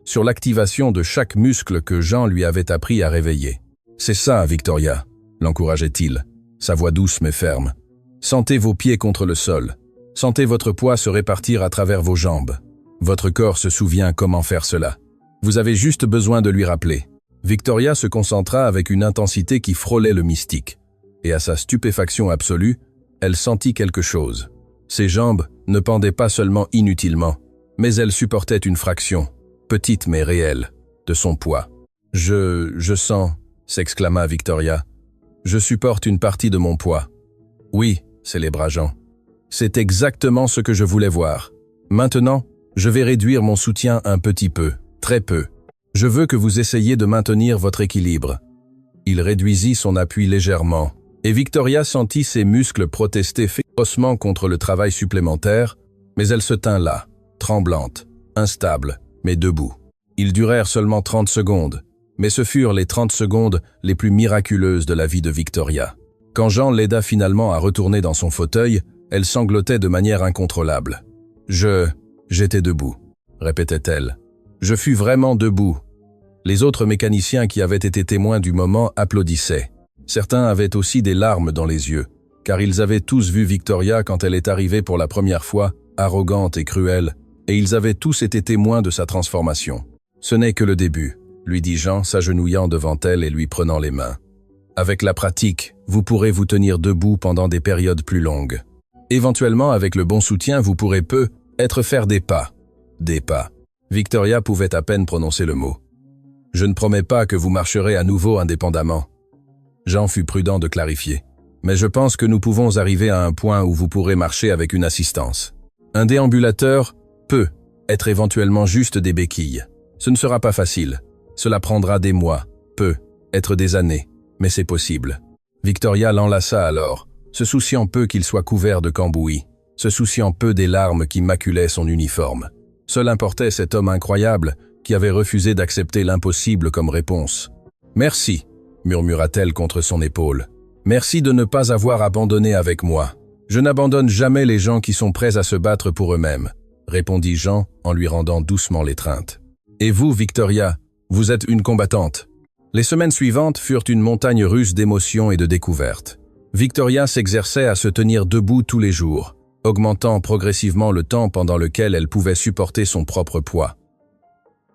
sur l'activation de chaque muscle que Jean lui avait appris à réveiller. « C'est ça, Victoria », l'encourageait-il, sa voix douce mais ferme. « Sentez vos pieds contre le sol. Sentez votre poids se répartir à travers vos jambes. Votre corps se souvient comment faire cela. Vous avez juste besoin de lui rappeler. » Victoria se concentra avec une intensité qui frôlait le mystique. Et à sa stupéfaction absolue, elle sentit quelque chose. Ses jambes ne pendaient pas seulement inutilement, mais elles supportaient une fraction, petite mais réelle, de son poids. « Je sens », s'exclama Victoria. « Je supporte une partie de mon poids. »« Oui », célébra Jean. « C'est exactement ce que je voulais voir. Maintenant, je vais réduire mon soutien un petit peu, très peu. » Je veux que vous essayiez de maintenir votre équilibre. » Il réduisit son appui légèrement, et Victoria sentit ses muscles protester férocement contre le travail supplémentaire, mais elle se tint là, tremblante, instable, mais debout. Ils durèrent seulement 30 secondes, mais ce furent les 30 secondes les plus miraculeuses de la vie de Victoria. Quand Jean l'aida finalement à retourner dans son fauteuil, elle sanglotait de manière incontrôlable. « J'étais debout », répétait-elle. « Je fus vraiment debout. » Les autres mécaniciens qui avaient été témoins du moment applaudissaient. Certains avaient aussi des larmes dans les yeux, car ils avaient tous vu Victoria quand elle est arrivée pour la première fois, arrogante et cruelle, et ils avaient tous été témoins de sa transformation. « Ce n'est que le début », lui dit Jean, s'agenouillant devant elle et lui prenant les mains. « Avec la pratique, vous pourrez vous tenir debout pendant des périodes plus longues. Éventuellement, avec le bon soutien, vous pourrez peut-être faire des pas. » Des pas. Victoria pouvait à peine prononcer le mot. « Je ne promets pas que vous marcherez à nouveau indépendamment. » Jean fut prudent de clarifier. « Mais je pense que nous pouvons arriver à un point où vous pourrez marcher avec une assistance. Un déambulateur peut être éventuellement juste des béquilles. Ce ne sera pas facile. Cela prendra des mois, peut être des années, mais c'est possible. » Victoria l'enlaça alors, se souciant peu qu'il soit couvert de cambouis, se souciant peu des larmes qui maculaient son uniforme. Seul importait cet homme incroyable qui avait refusé d'accepter l'impossible comme réponse. « Merci », murmura-t-elle contre son épaule. « Merci de ne pas avoir abandonné avec moi. Je n'abandonne jamais les gens qui sont prêts à se battre pour eux-mêmes, » répondit Jean en lui rendant doucement l'étreinte. « Et vous, Victoria, vous êtes une combattante. » Les semaines suivantes furent une montagne russe d'émotions et de découvertes. Victoria s'exerçait à se tenir debout tous les jours, augmentant progressivement le temps pendant lequel elle pouvait supporter son propre poids.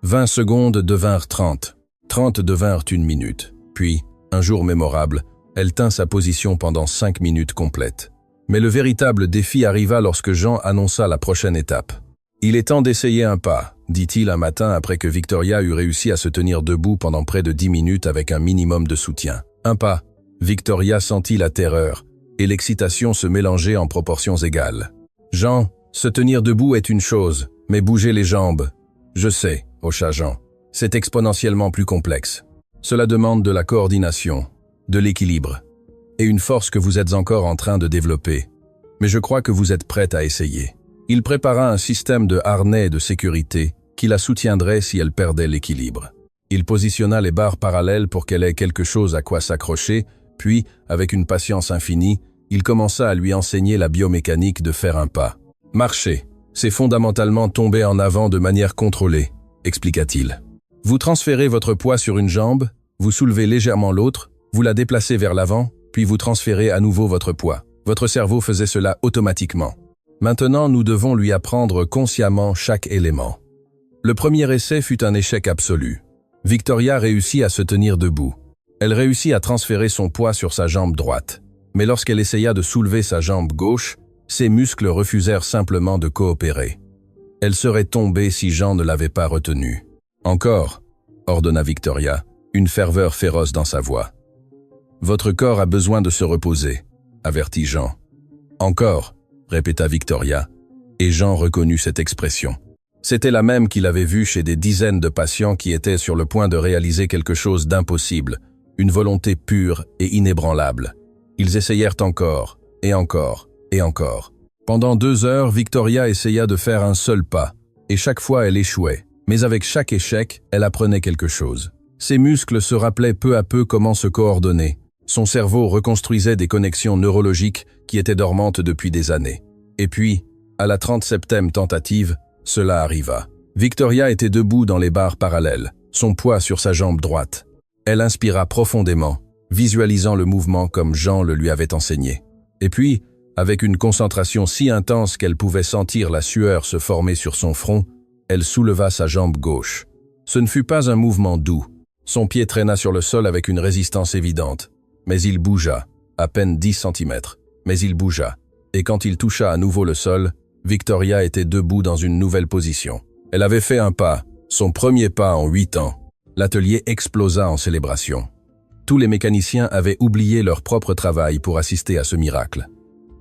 20 secondes devinrent 30, 30 devinrent 1 minute. Puis, un jour mémorable, elle tint sa position pendant 5 minutes complètes. Mais le véritable défi arriva lorsque Jean annonça la prochaine étape. « Il est temps d'essayer un pas », dit-il un matin après que Victoria eut réussi à se tenir debout pendant près de 10 minutes avec un minimum de soutien. Un pas. Victoria sentit la terreur, et l'excitation se mélanger en proportions égales. « Jean, se tenir debout est une chose, mais bouger les jambes. »« Je sais, » hocha Jean. « C'est exponentiellement plus complexe. Cela demande de la coordination, de l'équilibre, et une force que vous êtes encore en train de développer. Mais je crois que vous êtes prête à essayer. » Il prépara un système de harnais de sécurité qui la soutiendrait si elle perdait l'équilibre. Il positionna les barres parallèles pour qu'elle ait quelque chose à quoi s'accrocher, puis, avec une patience infinie, il commença à lui enseigner la biomécanique de faire un pas. « Marcher, c'est fondamentalement tomber en avant de manière contrôlée, » expliqua-t-il. « Vous transférez votre poids sur une jambe, vous soulevez légèrement l'autre, vous la déplacez vers l'avant, puis vous transférez à nouveau votre poids. Votre cerveau faisait cela automatiquement. Maintenant, nous devons lui apprendre consciemment chaque élément. » Le premier essai fut un échec absolu. Victoria réussit à se tenir debout. Elle réussit à transférer son poids sur sa jambe droite. Mais lorsqu'elle essaya de soulever sa jambe gauche, ses muscles refusèrent simplement de coopérer. Elle serait tombée si Jean ne l'avait pas retenue. « Encore », ordonna Victoria, une ferveur féroce dans sa voix. « Votre corps a besoin de se reposer », avertit Jean. « Encore », répéta Victoria, et Jean reconnut cette expression. C'était la même qu'il avait vue chez des dizaines de patients qui étaient sur le point de réaliser quelque chose d'impossible, une volonté pure et inébranlable. Ils essayèrent encore, et encore, et encore. Pendant 2 heures, Victoria essaya de faire un seul pas, et chaque fois elle échouait. Mais avec chaque échec, elle apprenait quelque chose. Ses muscles se rappelaient peu à peu comment se coordonner. Son cerveau reconstruisait des connexions neurologiques qui étaient dormantes depuis des années. Et puis, à la 37e tentative, cela arriva. Victoria était debout dans les barres parallèles, son poids sur sa jambe droite. Elle inspira profondément, visualisant le mouvement comme Jean le lui avait enseigné. Et puis, avec une concentration si intense qu'elle pouvait sentir la sueur se former sur son front, elle souleva sa jambe gauche. Ce ne fut pas un mouvement doux. Son pied traîna sur le sol avec une résistance évidente. Mais il bougea, à peine 10 cm, mais il bougea. Et quand il toucha à nouveau le sol, Victoria était debout dans une nouvelle position. Elle avait fait un pas, son premier pas en 8 ans. L'atelier explosa en célébration. Tous les mécaniciens avaient oublié leur propre travail pour assister à ce miracle.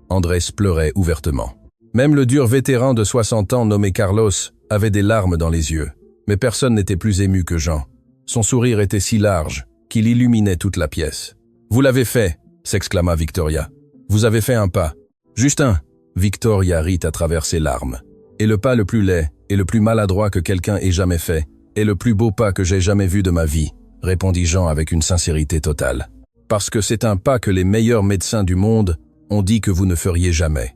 Andrés pleurait ouvertement. Même le dur vétéran de 60 ans nommé Carlos avait des larmes dans les yeux. Mais personne n'était plus ému que Jean. Son sourire était si large qu'il illuminait toute la pièce. « Vous l'avez fait !» s'exclama Victoria. « Vous avez fait un pas. »« Juste un !» Victoria rit à travers ses larmes. « Et le pas le plus laid et le plus maladroit que quelqu'un ait jamais fait, et le plus beau pas que j'ai jamais vu de ma vie, répondit Jean avec une sincérité totale. Parce que c'est un pas que les meilleurs médecins du monde ont dit que vous ne feriez jamais.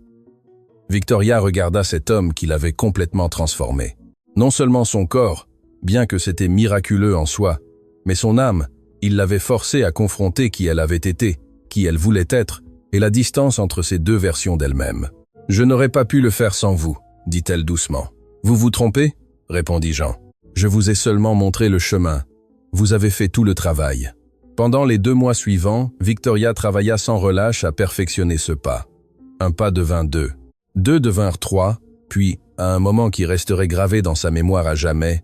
Victoria regarda cet homme qui l'avait complètement transformé. Non seulement son corps, bien que c'était miraculeux en soi, mais son âme, il l'avait forcée à confronter qui elle avait été, qui elle voulait être, et la distance entre ces deux versions d'elle-même. « Je n'aurais pas pu le faire sans vous, dit-elle doucement. « Vous vous trompez ?» répondit Jean. « Je vous ai seulement montré le chemin. Vous avez fait tout le travail. » Pendant les 2 mois suivants, Victoria travailla sans relâche à perfectionner ce pas. Un pas devint 2. 2 devinrent 3, puis, à un moment qui resterait gravé dans sa mémoire à jamais,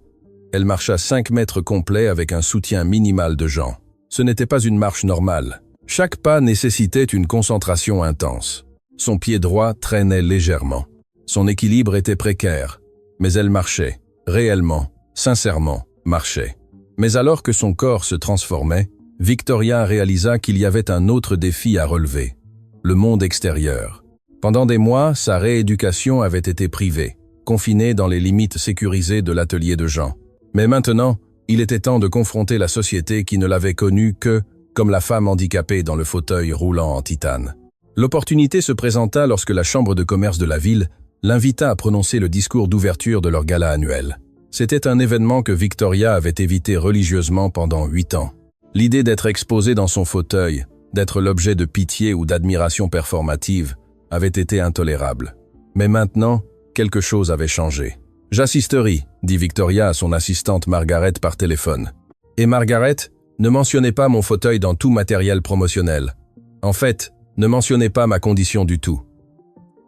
elle marcha 5 mètres complets avec un soutien minimal de Jean. Ce n'était pas une marche normale. Chaque pas nécessitait une concentration intense. Son pied droit traînait légèrement. Son équilibre était précaire, mais elle marchait, réellement, sincèrement, marchait. Mais alors que son corps se transformait, Victoria réalisa qu'il y avait un autre défi à relever, le monde extérieur. Pendant des mois, sa rééducation avait été privée, confinée dans les limites sécurisées de l'atelier de Jean. Mais maintenant, il était temps de confronter la société qui ne l'avait connue que comme la femme handicapée dans le fauteuil roulant en titane. L'opportunité se présenta lorsque la chambre de commerce de la ville l'invita à prononcer le discours d'ouverture de leur gala annuel. C'était un événement que Victoria avait évité religieusement pendant 8 ans. L'idée d'être exposée dans son fauteuil, d'être l'objet de pitié ou d'admiration performative, avait été intolérable. Mais maintenant, quelque chose avait changé. « J'assisterai », dit Victoria à son assistante Margaret par téléphone. « Et Margaret, ne mentionnez pas mon fauteuil dans tout matériel promotionnel. En fait, ne mentionnez pas ma condition du tout. »«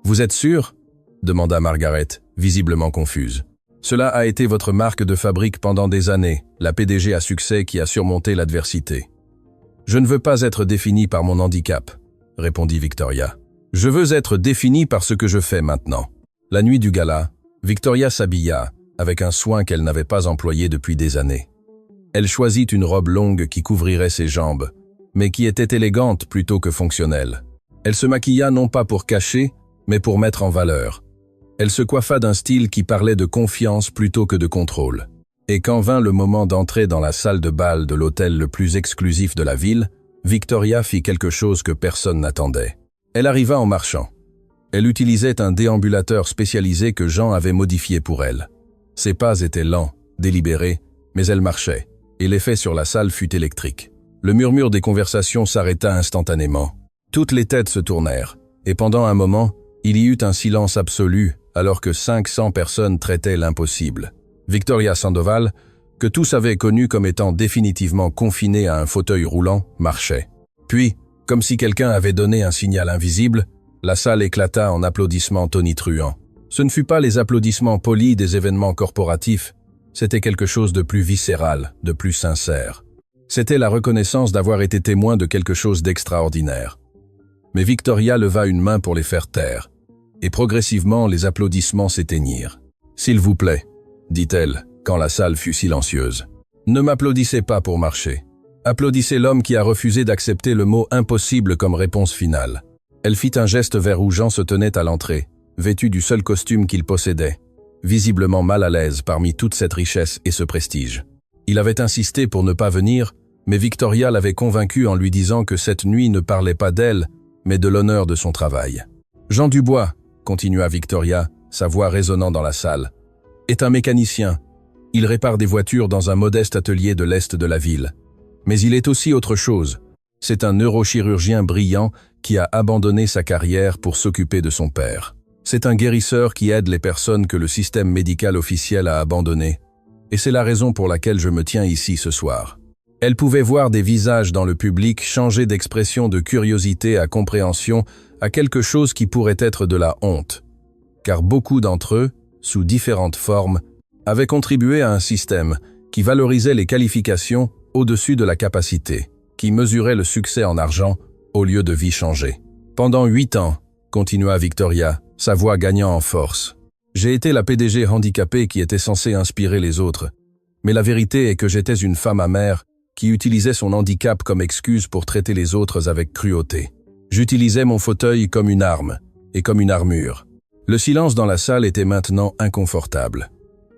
Vous êtes sûr ?» demanda Margaret, visiblement confuse. « Cela a été votre marque de fabrique pendant des années, la PDG à succès qui a surmonté l'adversité. »« Je ne veux pas être définie par mon handicap, » répondit Victoria. « Je veux être définie par ce que je fais maintenant. » La nuit du gala, Victoria s'habilla, avec un soin qu'elle n'avait pas employé depuis des années. Elle choisit une robe longue qui couvrirait ses jambes, mais qui était élégante plutôt que fonctionnelle. Elle se maquilla non pas pour cacher, mais pour mettre en valeur. Elle se coiffa d'un style qui parlait de confiance plutôt que de contrôle. Et quand vint le moment d'entrer dans la salle de bal de l'hôtel le plus exclusif de la ville, Victoria fit quelque chose que personne n'attendait. Elle arriva en marchant. Elle utilisait un déambulateur spécialisé que Jean avait modifié pour elle. Ses pas étaient lents, délibérés, mais elle marchait, et l'effet sur la salle fut électrique. Le murmure des conversations s'arrêta instantanément. Toutes les têtes se tournèrent, et pendant un moment, il y eut un silence absolu alors que 500 personnes traitaient l'impossible. Victoria Sandoval, que tous avaient connue comme étant définitivement confinée à un fauteuil roulant, marchait. Puis, comme si quelqu'un avait donné un signal invisible, la salle éclata en applaudissements tonitruants. Ce ne fut pas les applaudissements polis des événements corporatifs, c'était quelque chose de plus viscéral, de plus sincère. C'était la reconnaissance d'avoir été témoin de quelque chose d'extraordinaire. Mais Victoria leva une main pour les faire taire, et progressivement les applaudissements s'éteignirent. « S'il vous plaît », dit-elle, quand la salle fut silencieuse. « Ne m'applaudissez pas pour marcher. Applaudissez l'homme qui a refusé d'accepter le mot impossible comme réponse finale. » Elle fit un geste vers où Jean se tenait à l'entrée, vêtu du seul costume qu'il possédait, visiblement mal à l'aise parmi toute cette richesse et ce prestige. Il avait insisté pour ne pas venir, mais Victoria l'avait convaincu en lui disant que cette nuit ne parlait pas d'elle, mais de l'honneur de son travail. « Jean Dubois », continua Victoria, sa voix résonnant dans la salle, « est un mécanicien. Il répare des voitures dans un modeste atelier de l'est de la ville. Mais il est aussi autre chose. C'est un neurochirurgien brillant qui a abandonné sa carrière pour s'occuper de son père. C'est un guérisseur qui aide les personnes que le système médical officiel a abandonnées. Et c'est la raison pour laquelle je me tiens ici ce soir. » Elle pouvait voir des visages dans le public changer d'expression de curiosité à compréhension à quelque chose qui pourrait être de la honte. Car beaucoup d'entre eux, sous différentes formes, avaient contribué à un système qui valorisait les qualifications au-dessus de la capacité, qui mesurait le succès en argent au lieu de vie changée. Pendant 8 ans, continua Victoria, sa voix gagnant en force. J'ai été la PDG handicapée qui était censée inspirer les autres, Mais la vérité est que j'étais une femme amère qui utilisait son handicap comme excuse pour traiter les autres avec cruauté. J'utilisais mon fauteuil comme une arme et comme une armure. Le silence dans la salle était maintenant inconfortable.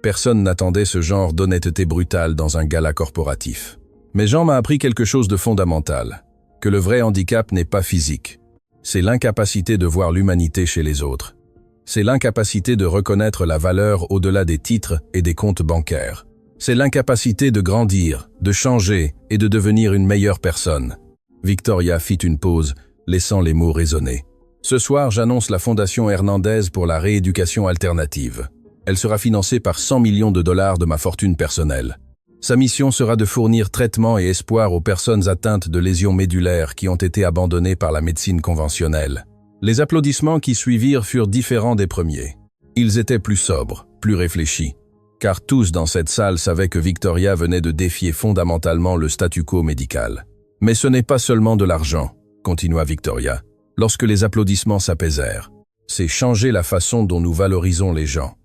Personne n'attendait ce genre d'honnêteté brutale dans un gala corporatif. Mais Jean m'a appris quelque chose de fondamental, que le vrai handicap n'est pas physique. C'est l'incapacité de voir l'humanité chez les autres. C'est l'incapacité de reconnaître la valeur au-delà des titres et des comptes bancaires. C'est l'incapacité de grandir, de changer et de devenir une meilleure personne. Victoria fit une pause, laissant les mots résonner. Ce soir, j'annonce la Fondation Hernandez pour la rééducation alternative. Elle sera financée par 100 millions de dollars de ma fortune personnelle. Sa mission sera de fournir traitement et espoir aux personnes atteintes de lésions médulaires qui ont été abandonnées par la médecine conventionnelle. Les applaudissements qui suivirent furent différents des premiers. Ils étaient plus sobres, plus réfléchis, car tous dans cette salle savaient que Victoria venait de défier fondamentalement le statu quo médical. « Mais ce n'est pas seulement de l'argent », continua Victoria, lorsque les applaudissements s'apaisèrent. « C'est changer la façon dont nous valorisons les gens.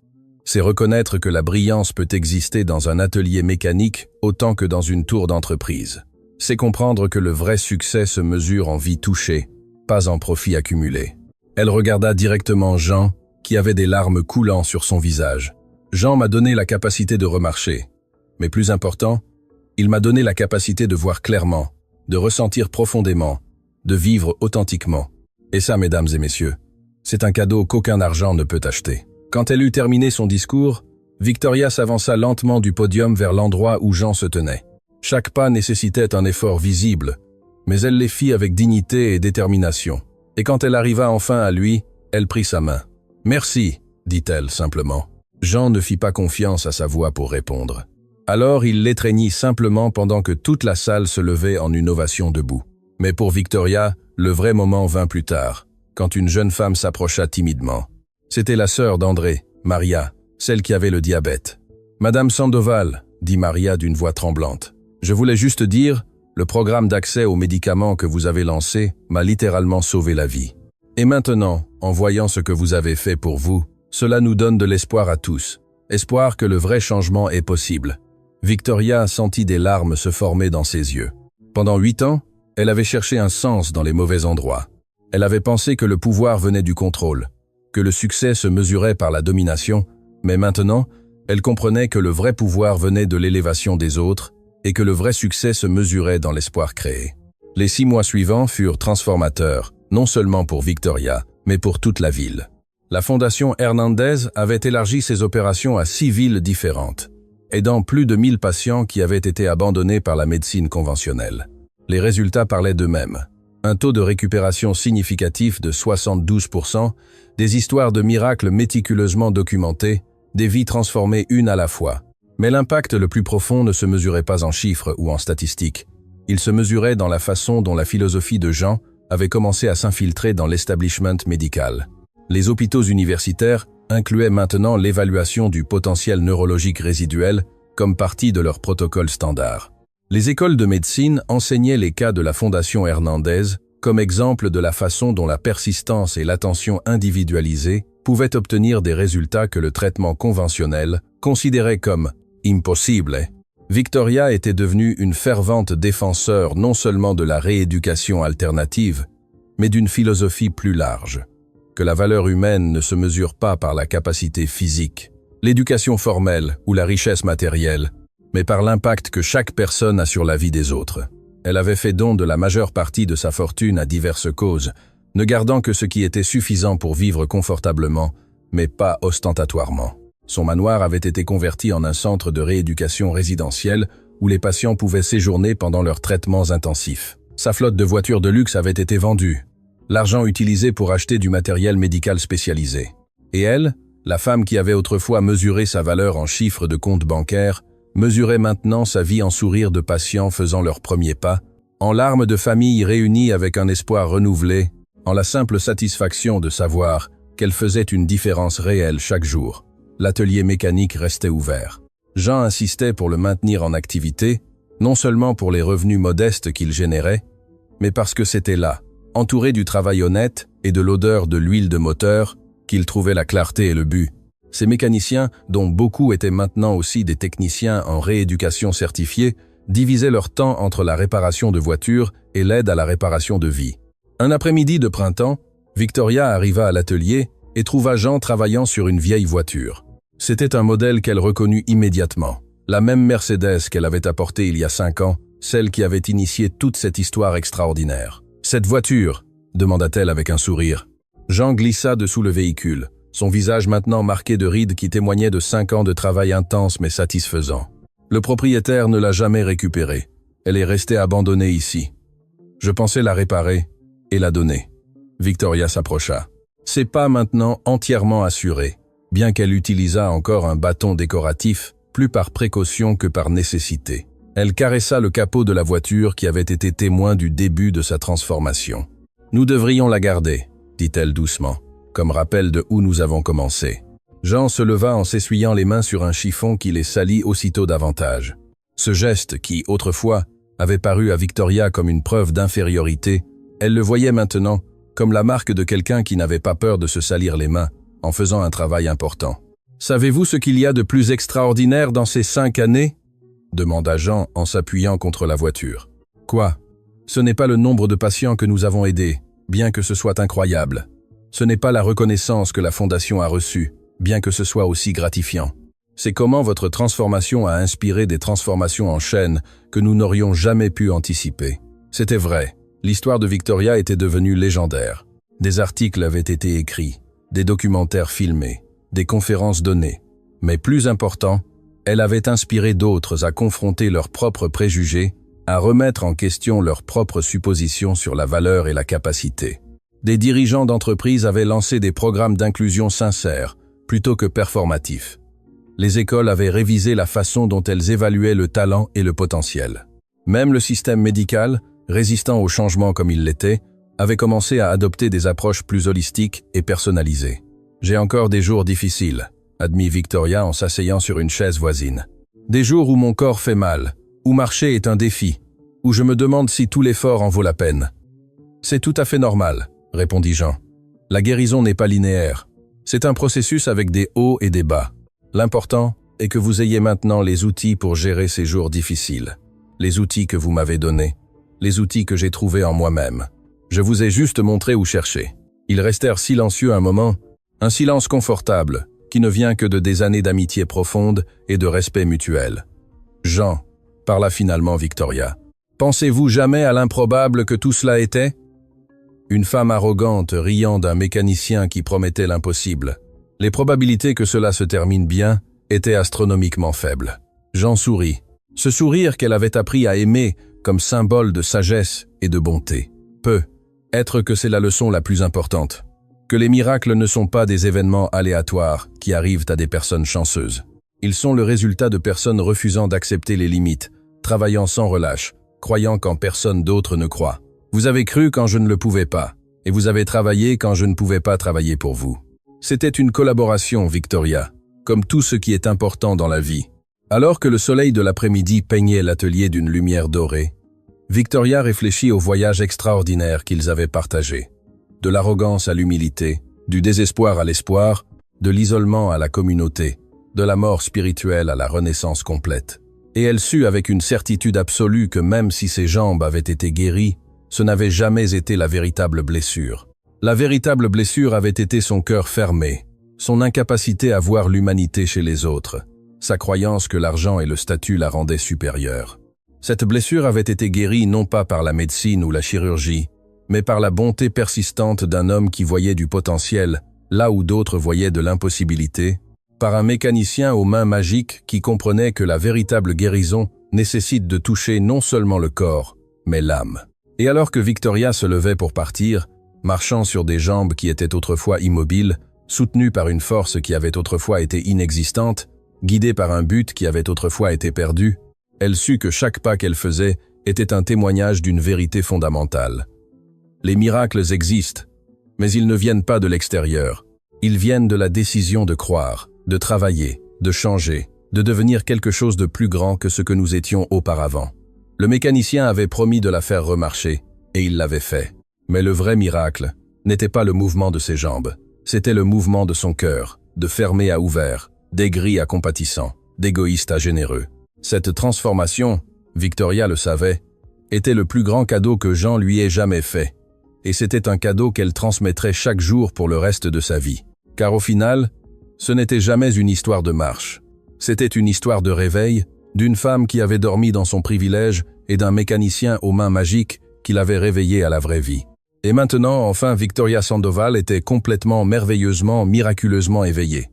C'est reconnaître que la brillance peut exister dans un atelier mécanique autant que dans une tour d'entreprise. C'est comprendre que le vrai succès se mesure en vie touchée, pas en profit accumulé. » Elle regarda directement Jean, qui avait des larmes coulant sur son visage. Jean m'a donné la capacité de remarcher. Mais plus important, il m'a donné la capacité de voir clairement, de ressentir profondément, de vivre authentiquement. Et ça, mesdames et messieurs, c'est un cadeau qu'aucun argent ne peut acheter. Quand elle eut terminé son discours, Victoria s'avança lentement du podium vers l'endroit où Jean se tenait. Chaque pas nécessitait un effort visible, mais elle les fit avec dignité et détermination. Et quand elle arriva enfin à lui, elle prit sa main. « Merci », dit-elle simplement. Jean ne fit pas confiance à sa voix pour répondre. Alors il l'étreignit simplement pendant que toute la salle se levait en une ovation debout. Mais pour Victoria, le vrai moment vint plus tard, quand une jeune femme s'approcha timidement. C'était la sœur d'André, Maria, celle qui avait le diabète. « Madame Sandoval », dit Maria d'une voix tremblante, « je voulais juste dire, le programme d'accès aux médicaments que vous avez lancé m'a littéralement sauvé la vie. Et maintenant, en voyant ce que vous avez fait pour vous, cela nous donne de l'espoir à tous, espoir que le vrai changement est possible. » Victoria sentit des larmes se former dans ses yeux. Pendant 8 ans, elle avait cherché un sens dans les mauvais endroits. Elle avait pensé que le pouvoir venait du contrôle, que le succès se mesurait par la domination, mais maintenant, elle comprenait que le vrai pouvoir venait de l'élévation des autres et que le vrai succès se mesurait dans l'espoir créé. Les 6 mois suivants furent transformateurs, non seulement pour Victoria, mais pour toute la ville. La Fondation Hernandez avait élargi ses opérations à 6 villes différentes, aidant plus de 1000 patients qui avaient été abandonnés par la médecine conventionnelle. Les résultats parlaient d'eux-mêmes. Un taux de récupération significatif de 72%, des histoires de miracles méticuleusement documentées, des vies transformées une à la fois. Mais l'impact le plus profond ne se mesurait pas en chiffres ou en statistiques. Il se mesurait dans la façon dont la philosophie de Jean avait commencé à s'infiltrer dans l'establishment médical. Les hôpitaux universitaires incluaient maintenant l'évaluation du potentiel neurologique résiduel comme partie de leur protocole standard. Les écoles de médecine enseignaient les cas de la Fondation Hernandez comme exemple de la façon dont la persistance et l'attention individualisée pouvaient obtenir des résultats que le traitement conventionnel considérait comme « impossible ». Victoria était devenue une fervente défenseur non seulement de la rééducation alternative, mais d'une philosophie plus large, que la valeur humaine ne se mesure pas par la capacité physique, l'éducation formelle ou la richesse matérielle, mais par l'impact que chaque personne a sur la vie des autres. Elle avait fait don de la majeure partie de sa fortune à diverses causes, ne gardant que ce qui était suffisant pour vivre confortablement, mais pas ostentatoirement. Son manoir avait été converti en un centre de rééducation résidentielle où les patients pouvaient séjourner pendant leurs traitements intensifs. Sa flotte de voitures de luxe avait été vendue, l'argent utilisé pour acheter du matériel médical spécialisé. Et elle, la femme qui avait autrefois mesuré sa valeur en chiffres de compte bancaire, mesurait maintenant sa vie en sourires de patients faisant leurs premiers pas, en larmes de familles réunies avec un espoir renouvelé, en la simple satisfaction de savoir qu'elle faisait une différence réelle chaque jour. L'atelier mécanique restait ouvert. Jean insistait pour le maintenir en activité, non seulement pour les revenus modestes qu'il générait, mais parce que c'était là, entouré du travail honnête et de l'odeur de l'huile de moteur, qu'il trouvait la clarté et le but. Ces mécaniciens, dont beaucoup étaient maintenant aussi des techniciens en rééducation certifiés, divisaient leur temps entre la réparation de voitures et l'aide à la réparation de vie. Un après-midi de printemps, Victoria arriva à l'atelier et trouva Jean travaillant sur une vieille voiture. C'était un modèle qu'elle reconnut immédiatement. La même Mercedes qu'elle avait apportée il y a 5 ans, celle qui avait initié toute cette histoire extraordinaire. « Cette voiture ?» demanda-t-elle avec un sourire. Jean glissa dessous le véhicule, son visage maintenant marqué de rides qui témoignaient de 5 ans de travail intense mais satisfaisant. Le propriétaire ne l'a jamais récupérée. Elle est restée abandonnée ici. Je pensais la réparer et la donner. Victoria s'approcha. Ses pas maintenant entièrement assurés, bien qu'elle utilisât encore un bâton décoratif, plus par précaution que par nécessité. Elle caressa le capot de la voiture qui avait été témoin du début de sa transformation. « Nous devrions la garder », dit-elle doucement, comme rappel de où nous avons commencé. Jean se leva en s'essuyant les mains sur un chiffon qui les salit aussitôt davantage. Ce geste qui, autrefois, avait paru à Victoria comme une preuve d'infériorité, elle le voyait maintenant comme la marque de quelqu'un qui n'avait pas peur de se salir les mains en faisant un travail important. « Savez-vous ce qu'il y a de plus extraordinaire dans ces 5 années ?» demanda Jean en s'appuyant contre la voiture. « Quoi ? Ce n'est pas le nombre de patients que nous avons aidés, bien que ce soit incroyable. Ce n'est pas la reconnaissance que la Fondation a reçue, bien que ce soit aussi gratifiant. C'est comment votre transformation a inspiré des transformations en chaîne que nous n'aurions jamais pu anticiper. C'était vrai, l'histoire de Victoria était devenue légendaire. Des articles avaient été écrits, des documentaires filmés, des conférences données. Mais plus important, elle avait inspiré d'autres à confronter leurs propres préjugés, à remettre en question leurs propres suppositions sur la valeur et la capacité. Des dirigeants d'entreprises avaient lancé des programmes d'inclusion sincères, plutôt que performatifs. Les écoles avaient révisé la façon dont elles évaluaient le talent et le potentiel. Même le système médical, résistant au changement comme il l'était, avait commencé à adopter des approches plus holistiques et personnalisées. « J'ai encore des jours difficiles », admit Victoria en s'asseyant sur une chaise voisine. « Des jours où mon corps fait mal, où marcher est un défi, où je me demande si tout l'effort en vaut la peine. »« C'est tout à fait normal », répondit Jean. « La guérison n'est pas linéaire. C'est un processus avec des hauts et des bas. L'important est que vous ayez maintenant les outils pour gérer ces jours difficiles. Les outils que vous m'avez donnés, les outils que j'ai trouvés en moi-même. Je vous ai juste montré où chercher. » Ils restèrent silencieux un moment, un silence confortable, qui ne vient que de des années d'amitié profonde et de respect mutuel. « Jean, » parla finalement Victoria, « pensez-vous jamais à l'improbable que tout cela était ?» Une femme arrogante riant d'un mécanicien qui promettait l'impossible. Les probabilités que cela se termine bien étaient astronomiquement faibles. Jean sourit. Ce sourire qu'elle avait appris à aimer comme symbole de sagesse et de bonté. Être que c'est la leçon la plus importante. Que les miracles ne sont pas des événements aléatoires qui arrivent à des personnes chanceuses. Ils sont le résultat de personnes refusant d'accepter les limites, travaillant sans relâche, croyant qu'en personne d'autre ne croit. Vous avez cru quand je ne le pouvais pas, et vous avez travaillé quand je ne pouvais pas travailler pour vous. C'était une collaboration, Victoria, comme tout ce qui est important dans la vie. Alors que le soleil de l'après-midi peignait l'atelier d'une lumière dorée, Victoria réfléchit au voyage extraordinaire qu'ils avaient partagé. De l'arrogance à l'humilité, du désespoir à l'espoir, de l'isolement à la communauté, de la mort spirituelle à la renaissance complète. Et elle sut avec une certitude absolue que même si ses jambes avaient été guéries, ce n'avait jamais été la véritable blessure. La véritable blessure avait été son cœur fermé, son incapacité à voir l'humanité chez les autres, sa croyance que l'argent et le statut la rendaient supérieure. Cette blessure avait été guérie non pas par la médecine ou la chirurgie, mais par la bonté persistante d'un homme qui voyait du potentiel là où d'autres voyaient de l'impossibilité, par un mécanicien aux mains magiques qui comprenait que la véritable guérison nécessite de toucher non seulement le corps, mais l'âme. Et alors que Victoria se levait pour partir, marchant sur des jambes qui étaient autrefois immobiles, soutenue par une force qui avait autrefois été inexistante, guidée par un but qui avait autrefois été perdu, elle sut que chaque pas qu'elle faisait était un témoignage d'une vérité fondamentale. Les miracles existent, mais ils ne viennent pas de l'extérieur. Ils viennent de la décision de croire, de travailler, de changer, de devenir quelque chose de plus grand que ce que nous étions auparavant. Le mécanicien avait promis de la faire remarcher, et il l'avait fait. Mais le vrai miracle n'était pas le mouvement de ses jambes, c'était le mouvement de son cœur, de fermé à ouvert, d'aigri à compatissant, d'égoïste à généreux. Cette transformation, Victoria le savait, était le plus grand cadeau que Jean lui ait jamais fait. Et c'était un cadeau qu'elle transmettrait chaque jour pour le reste de sa vie. Car au final, ce n'était jamais une histoire de marche. C'était une histoire de réveil, d'une femme qui avait dormi dans son privilège et d'un mécanicien aux mains magiques qui l'avait réveillée à la vraie vie. Et maintenant, enfin, Victoria Sandoval était complètement, merveilleusement, miraculeusement éveillée.